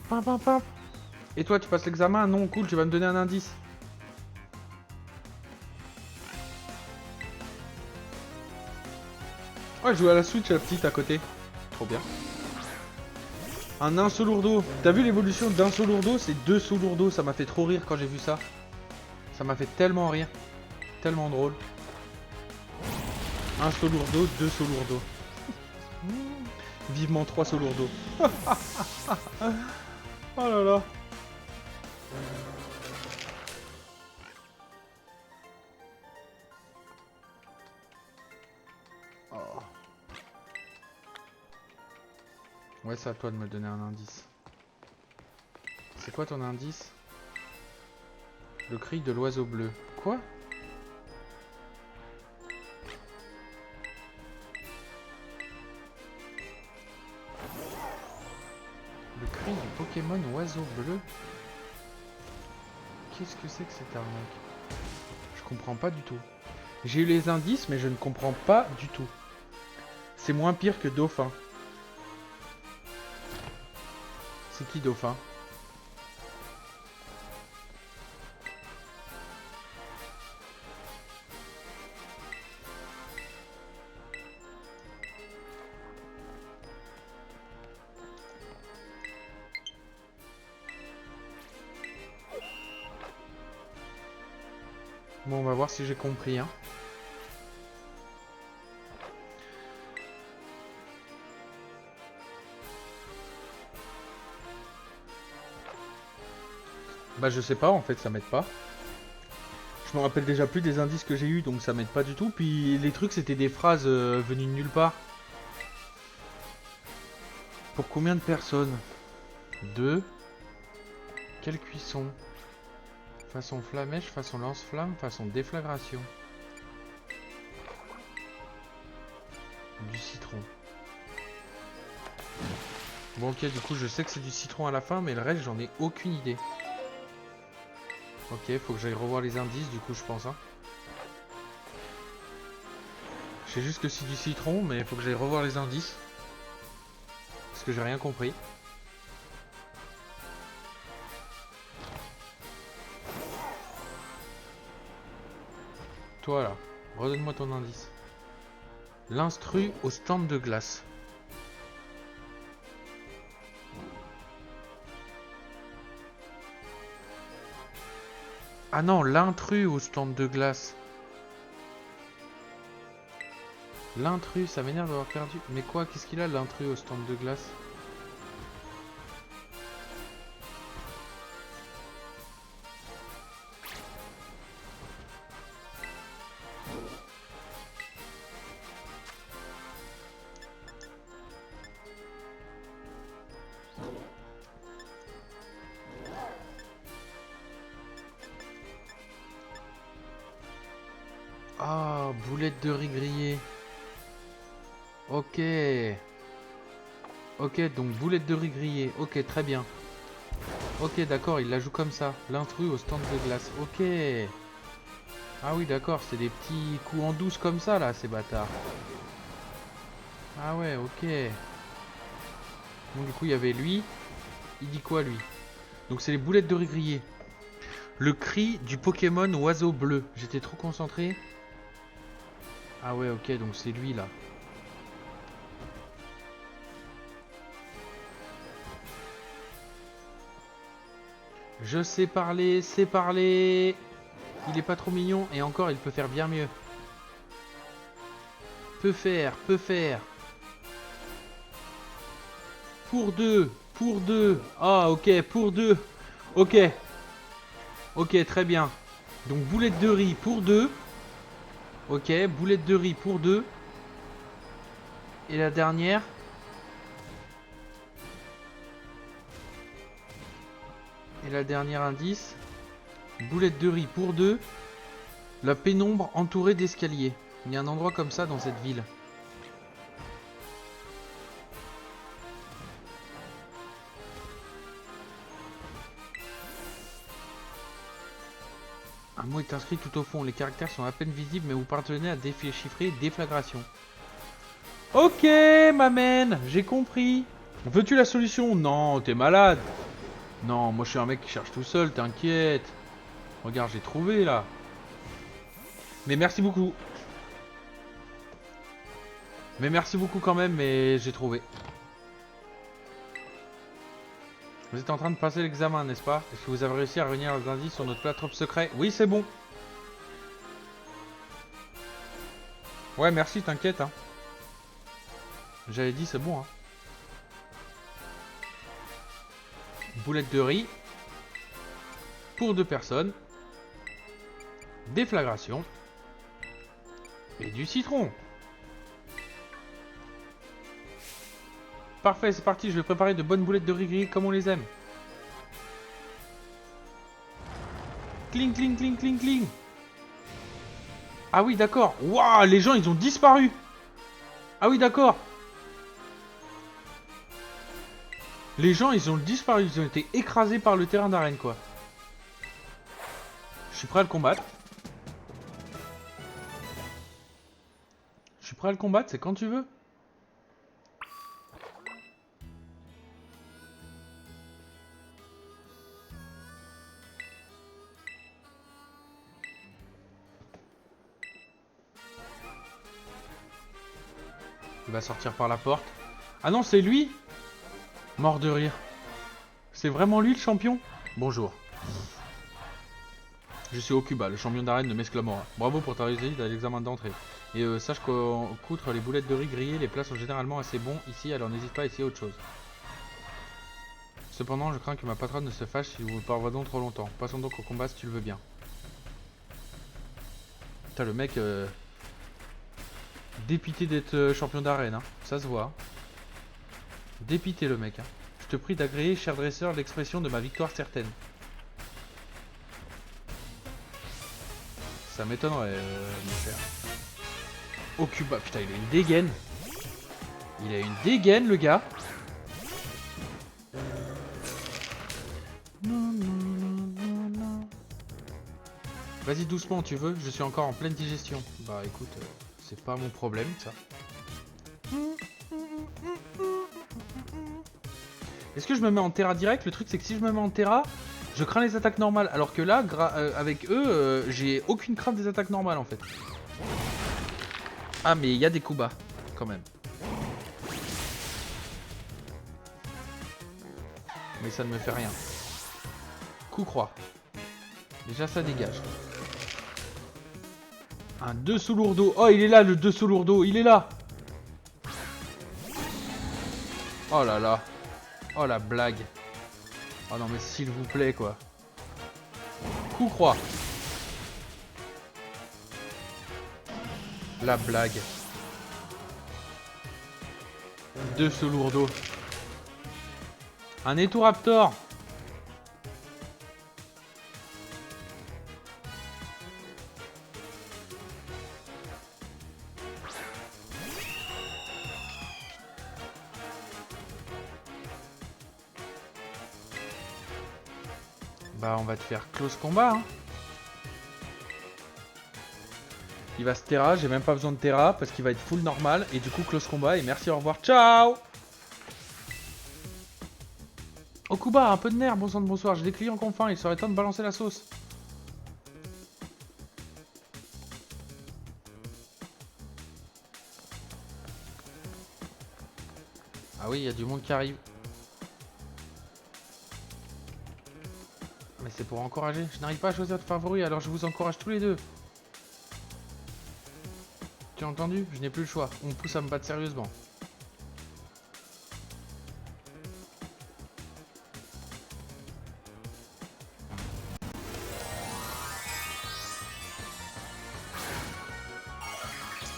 Speaker 1: Pam, pam, pam. Et toi, tu passes l'examen? Non, cool, tu vas me donner un indice. Oh, je joue à la Switch, la petite, à côté. Trop bien. Un nain lourdeau. T'as vu l'évolution d'un lourdeau? C'est 2 lourdeaux. Ça m'a fait trop rire quand j'ai vu ça. Ça m'a fait tellement rire. Tellement drôle. Un lourdeau, 2 lourdeaux. Vivement 3 lourdeaux. Oh là là. Oh. Ouais, c'est à toi de me donner un indice. C'est quoi ton indice? Le cri de l'oiseau bleu. Quoi? Le cri du Pokémon oiseau bleu? Qu'est-ce que c'est que cette arnaque? Je comprends pas du tout. J'ai eu les indices, mais je ne comprends pas du tout. C'est moins pire que Dauphin. C'est qui Dauphin? Bon, on va voir si j'ai compris, hein. Bah je sais pas, en fait, ça m'aide pas. Je me rappelle déjà plus des indices que j'ai eu, donc ça m'aide pas du tout. Puis les trucs, c'était des phrases venues de nulle part. Pour combien de personnes? 2. Quelle cuisson? Façon flamèche, façon lance-flamme, façon déflagration. Du citron. Bon ok, du coup je sais que c'est du citron à la fin, mais le reste j'en ai aucune idée. Ok, faut que j'aille revoir les indices du coup je pense. Hein. Je sais juste que c'est du citron, mais il faut que j'aille revoir les indices. Parce que j'ai rien compris. Toi là, redonne-moi ton indice. L'instru au stand de glace. Ah non, l'intrus au stand de glace. L'intrus, ça m'énerve d'avoir perdu. Mais quoi, qu'est-ce qu'il a l'intrus au stand de glace? Ah, boulette de riz grillée. Ok. Ok, donc boulette de riz grillée. Ok, très bien. Ok, d'accord, il la joue comme ça. L'intrus au stand de glace. Ok. Ah oui, d'accord, c'est des petits coups en douce comme ça, là, ces bâtards. Ah ouais, ok. Donc du coup, il y avait lui. Il dit quoi, lui? Donc c'est les boulettes de riz grillées. Le cri du Pokémon oiseau bleu. J'étais trop concentré. Ah ouais, ok, donc c'est lui, là. Je sais parler, c'est parler. Il est pas trop mignon et encore il peut faire bien mieux. peut faire. Pour deux. Ah, ok, pour deux. Ok. Ok, très bien. Donc, boulette de riz pour deux. Ok, boulette de riz pour deux. Et la dernière. Et la dernière indice. Boulette de riz pour deux. La pénombre entourée d'escaliers. Il y a un endroit comme ça dans cette ville. Un mot est inscrit tout au fond. Les caractères sont à peine visibles, mais vous parvenez à déchiffrer déflagration. Ok, ma man, j'ai compris. Veux-tu la solution? Non, t'es malade. Non, moi je suis un mec qui cherche tout seul, t'inquiète. Regarde, j'ai trouvé là. Mais merci beaucoup. Mais merci beaucoup quand même, mais j'ai trouvé. Vous êtes en train de passer l'examen, n'est-ce pas? Est-ce que vous avez réussi à réunir les indices sur notre plateforme secret? Oui, c'est bon. Ouais, merci, t'inquiète. Hein. J'avais dit, c'est bon. Hein. Boulette de riz. Pour 2 personnes. Déflagration. Et du citron. Parfait, c'est parti. Je vais préparer de bonnes boulettes de riz grillées comme on les aime. Cling, cling, cling, cling, cling. Ah oui, d'accord. Waouh, les gens, ils ont disparu. Ah oui, d'accord. Les gens, ils ont disparu. Ils ont été écrasés par le terrain d'arène, quoi. Je suis prêt à le combattre. Je suis prêt à le combattre, c'est quand tu veux. Il va sortir par la porte. Ah non, c'est lui. Mort de rire. C'est vraiment lui le champion? Bonjour. Je suis Okuba, le champion d'arène de Mesclamora. Bravo pour ta réussite à l'examen d'entrée. Et sache qu'outre les boulettes de riz grillées, les plats sont généralement assez bons ici, alors n'hésite pas à essayer autre chose. Cependant, je crains que ma patronne ne se fâche si vous parvenons trop longtemps. Passons donc au combat si tu le veux bien. Putain, le mec... dépité d'être champion d'arène, hein. Ça se voit. Dépité le mec, hein. Je te prie d'agréer, cher dresseur, l'expression de ma victoire certaine. Ça m'étonnerait, mon cher. Okuba, putain, il a une dégaine. Il a une dégaine, le gars. Vas-y doucement, tu veux? Je suis encore en pleine digestion. Bah écoute, c'est pas mon problème, ça. Est-ce que je me mets en Terra direct? Le truc, c'est que si je me mets en Terra, je crains les attaques normales. Alors que là, avec eux, j'ai aucune crainte des attaques normales, en fait. Ah, mais il y a des coups bas, quand même. Mais ça ne me fait rien. Coup croix. Déjà, ça dégage. Un dessous lourdeau. Oh, il est là, le dessous lourdeau. Il est là. Oh là là. Oh la blague. Oh non, mais s'il vous plaît, quoi. Coup croix. La blague. Dessous lourdeau. Un Étouraptor. Bah on va te faire close combat hein. Il va se terra, j'ai même pas besoin de terra parce qu'il va être full normal et du coup close combat et merci au revoir, ciao. Okuba, un peu de nerfs, bon sang de bonsoir, j'ai des clients qui ont faim, il serait temps de balancer la sauce. Ah oui, il y a du monde qui arrive. Mais c'est pour encourager. Je n'arrive pas à choisir de favori, alors je vous encourage tous les deux. Tu as entendu? Je n'ai plus le choix. On me pousse à me battre sérieusement.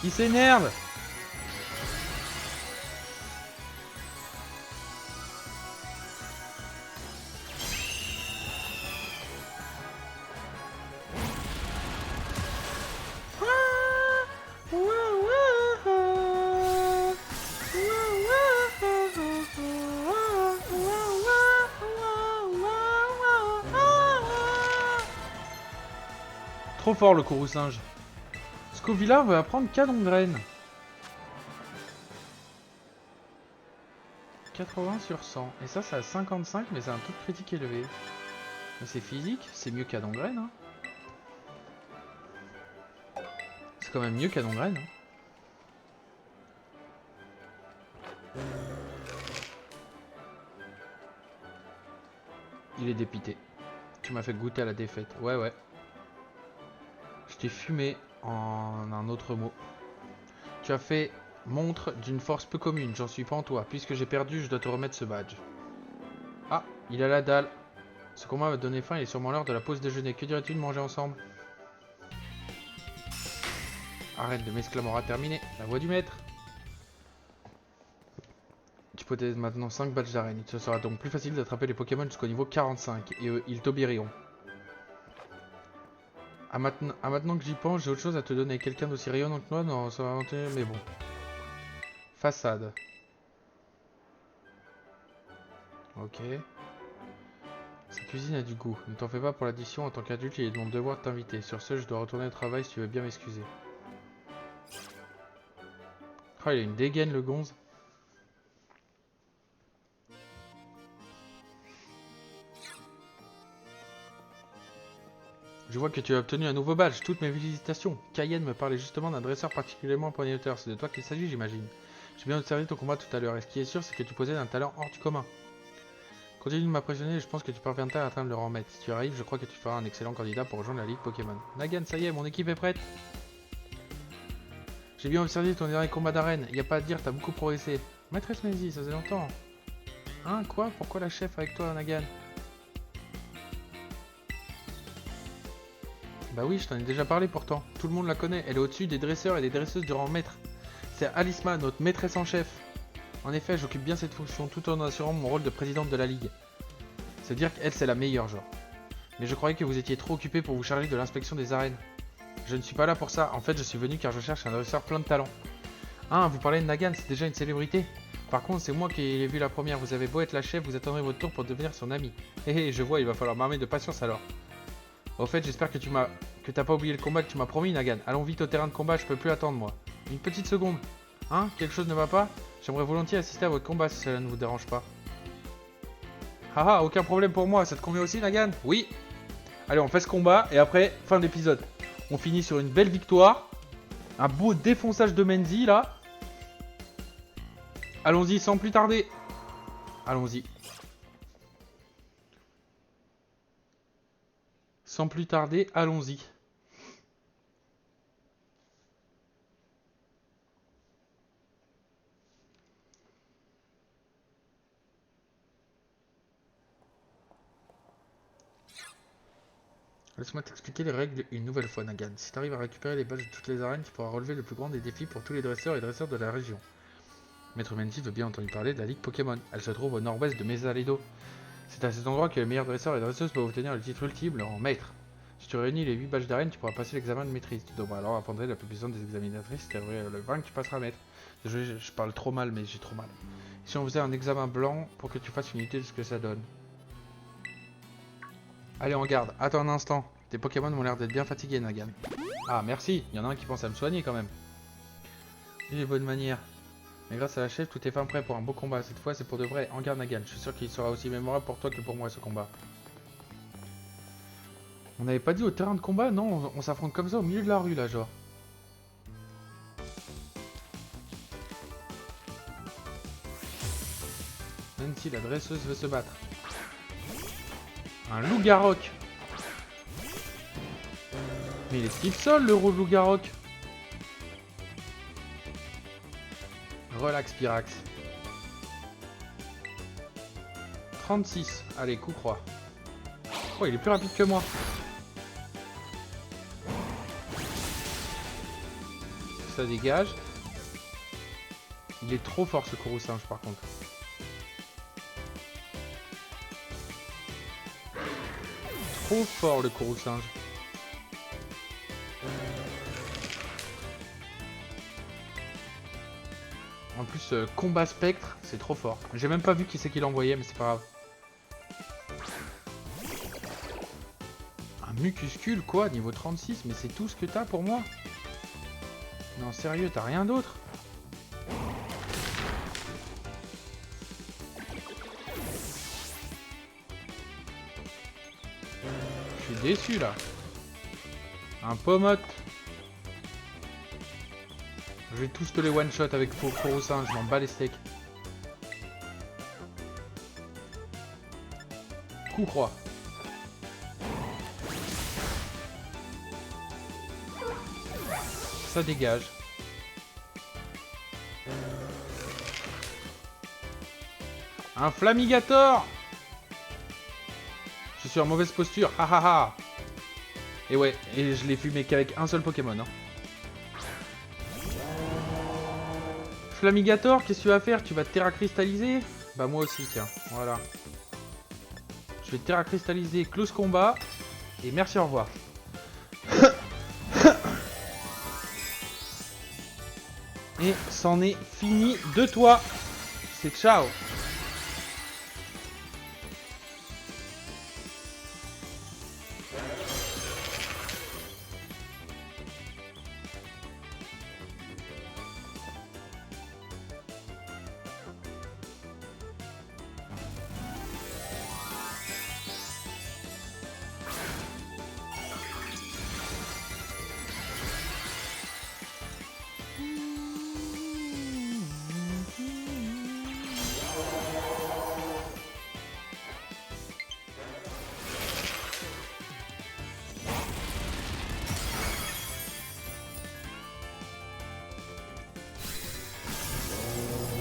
Speaker 1: Qui s'énerve? Trop fort le courroux-singe. Scovilla veut apprendre canon graine. 80 sur 100. Et ça, c'est à 55, mais c'est un taux de critique élevé. Mais c'est physique, c'est mieux canon graine. Hein. C'est quand même mieux canon graine. Hein. Il est dépité. Tu m'as fait goûter à la défaite. Ouais, ouais. Je t'ai fumé en un autre mot. Tu as fait montre d'une force peu commune. J'en suis pas en toi. Puisque j'ai perdu, je dois te remettre ce badge. Ah, il a la dalle. Ce combat va donner faim. Il est sûrement l'heure de la pause déjeuner. Que dirais-tu de manger ensemble? Arrête de m'exclamer. Terminé. La voix du maître. Tu possèdes maintenant 5 badges d'arène. Il te sera donc plus facile d'attraper les Pokémon jusqu'au niveau 45. Et ils t'obéiront. Maintenant que j'y pense, j'ai autre chose à te donner. Quelqu'un d'aussi rayonnant que moi dans son aventure, mais bon. Façade. Ok. Sa cuisine a du goût. Ne t'en fais pas pour l'addition. En tant qu'adulte, il est de mon devoir de t'inviter. Sur ce, je dois retourner au travail si tu veux bien m'excuser. Oh, il a une dégaine le gonze. Je vois que tu as obtenu un nouveau badge. Toutes mes félicitations. Cayenne me parlait justement d'un dresseur particulièrement poigneteur. C'est de toi qu'il s'agit, j'imagine. J'ai bien observé ton combat tout à l'heure. Et ce qui est sûr, c'est que tu possèdes un talent hors du commun. Continue de m'impressionner et je pense que tu parviendras à atteindre le rang maître. Si tu arrives, je crois que tu feras un excellent candidat pour rejoindre la Ligue Pokémon. Nagan, ça y est, mon équipe est prête. J'ai bien observé ton dernier combat d'arène. Y a pas à dire, t'as beaucoup progressé. Maîtresse Maisie, ça faisait longtemps. Hein, quoi? Pourquoi la chef avec toi, Nagan? Bah oui, je t'en ai déjà parlé pourtant. Tout le monde la connaît. Elle est au-dessus des dresseurs et des dresseuses du rang maître. C'est Alisma, notre maîtresse en chef. En effet, j'occupe bien cette fonction tout en assurant mon rôle de présidente de la ligue. C'est-à-dire qu'elle, c'est la meilleure, genre. Mais je croyais que vous étiez trop occupé pour vous charger de l'inspection des arènes. Je ne suis pas là pour ça. En fait, je suis venu car je cherche un dresseur plein de talent. Ah, vous parlez de Nagan, c'est déjà une célébrité. Par contre, c'est moi qui l'ai vu la première. Vous avez beau être la chef, vous attendrez votre tour pour devenir son ami. Hé hé, je vois, il va falloir m'armer de patience alors. Au fait, j'espère que t'as pas oublié le combat que tu m'as promis, Nagan. Allons vite au terrain de combat, je peux plus attendre, moi. Une petite seconde. Hein? Quelque chose ne va pas? J'aimerais volontiers assister à votre combat si cela ne vous dérange pas. Haha, aucun problème pour moi. Ça te convient aussi, Nagan? Oui. Allez, on fait ce combat et après, fin de l'épisode. On finit sur une belle victoire. Un beau défonçage de Menzi, là. Allons-y, sans plus tarder. Allons-y. Sans plus tarder, allons-y. Laisse-moi t'expliquer les règles une nouvelle fois, Nagan. Si tu arrives à récupérer les badges de toutes les arènes, tu pourras relever le plus grand des défis pour tous les dresseurs et dresseurs de la région. Maître Menzi veut bien entendu parler de la Ligue Pokémon. Elle se trouve au nord-ouest de Mesaledo. C'est à cet endroit que les meilleurs dresseurs et dresseuses peuvent obtenir le titre ultime, le rang maître. Si tu réunis les 8 badges d'arène, tu pourras passer l'examen de maîtrise. Tu devras alors affronter la plus puissante des examinatrices. Si tu arrives à le vaincre, tu passeras maître. Désolé, je parle trop mal, mais j'ai trop mal. Si on faisait un examen blanc pour que tu fasses une idée de ce que ça donne. Allez, on garde. Attends un instant. Tes Pokémon ont l'air d'être bien fatigués, Nagan. Ah, merci. Il y en a un qui pense à me soigner quand même. Il est bonne manière. Mais grâce à la chef, tout est fin prêt pour un beau combat. Cette fois, c'est pour de vrai. En garde, Nagan. Je suis sûr qu'il sera aussi mémorable pour toi que pour moi, ce combat. On n'avait pas dit au terrain de combat? Non, on s'affronte comme ça au milieu de la rue, là, genre. Même si la dresseuse veut se battre. Un loup-garroc. Mais il est type sol, le loup-garroc. Relax Pyrax. 36. Allez, coup croix. Oh, il est plus rapide que moi. Ça dégage. Il est trop fort ce Courroucinge par contre. Trop fort le Courroucinge. En plus, combat spectre, c'est trop fort. J'ai même pas vu qui c'est qui l'envoyait, mais c'est pas grave. Un mucuscule quoi, niveau 36, mais c'est tout ce que t'as pour moi? Non, sérieux, t'as rien d'autre? Je suis déçu là. Un Pomote. Je vais tous te les one-shot avec Courroucinge, je m'en bats les steaks. Coup croix. Ça dégage. Un Flamigator. Je suis en mauvaise posture. Ha ha ha. Et ouais, et je l'ai fumé qu'avec un seul Pokémon. Hein. Flamigator, qu'est-ce que tu vas faire? Tu vas te terra cristalliser? Bah moi aussi, tiens. Voilà. Je vais terra cristalliser, close combat. Et merci, au revoir. Et c'en est fini de toi. C'est ciao.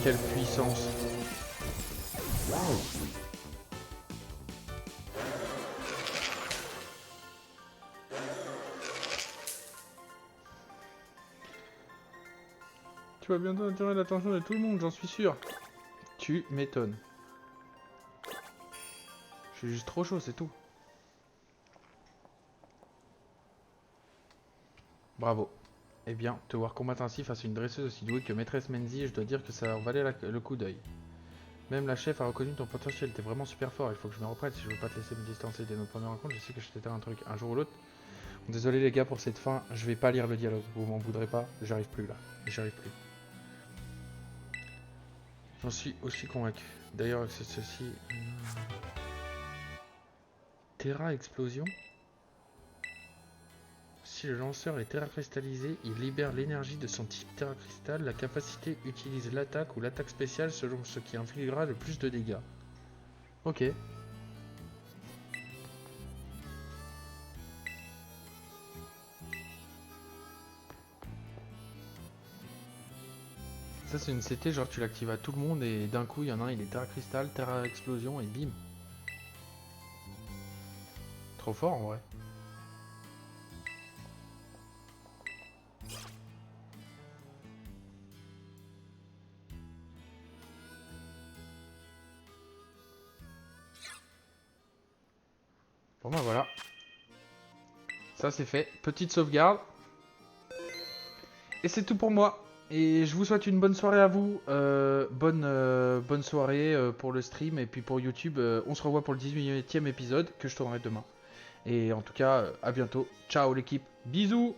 Speaker 1: Quelle puissance. Tu vas bientôt attirer l'attention de tout le monde, j'en suis sûr. Tu m'étonnes. Je suis juste trop chaud, c'est tout. Bravo. Eh bien, te voir combattre ainsi face à une dresseuse aussi douée que Maîtresse Menzi, je dois dire que ça en valait le coup d'œil. Même la chef a reconnu ton potentiel, t'es vraiment super fort, il faut que je me reprenne si je veux pas te laisser me distancer dès notre première rencontre, je sais que je t'étais un truc un jour ou l'autre. Désolé les gars pour cette fin, je vais pas lire le dialogue, vous m'en voudrez pas, j'arrive plus là, j'arrive plus. J'en suis aussi convaincu. D'ailleurs, c'est ceci... Terra Explosion. Si le lanceur est terra cristallisé, il libère l'énergie de son type terra cristal. La capacité utilise l'attaque ou l'attaque spéciale selon ce qui infligera le plus de dégâts. Ok. Ça c'est une CT, genre tu l'actives à tout le monde et d'un coup il y en a un, il est terra cristal, terra explosion et bim. Trop fort en vrai. Bon bah voilà. Ça c'est fait. Petite sauvegarde. Et c'est tout pour moi. Et je vous souhaite une bonne soirée à vous. Bonne soirée pour le stream. Et puis pour YouTube, on se revoit pour le 18e épisode que je tournerai demain. Et en tout cas, à bientôt. Ciao l'équipe. Bisous.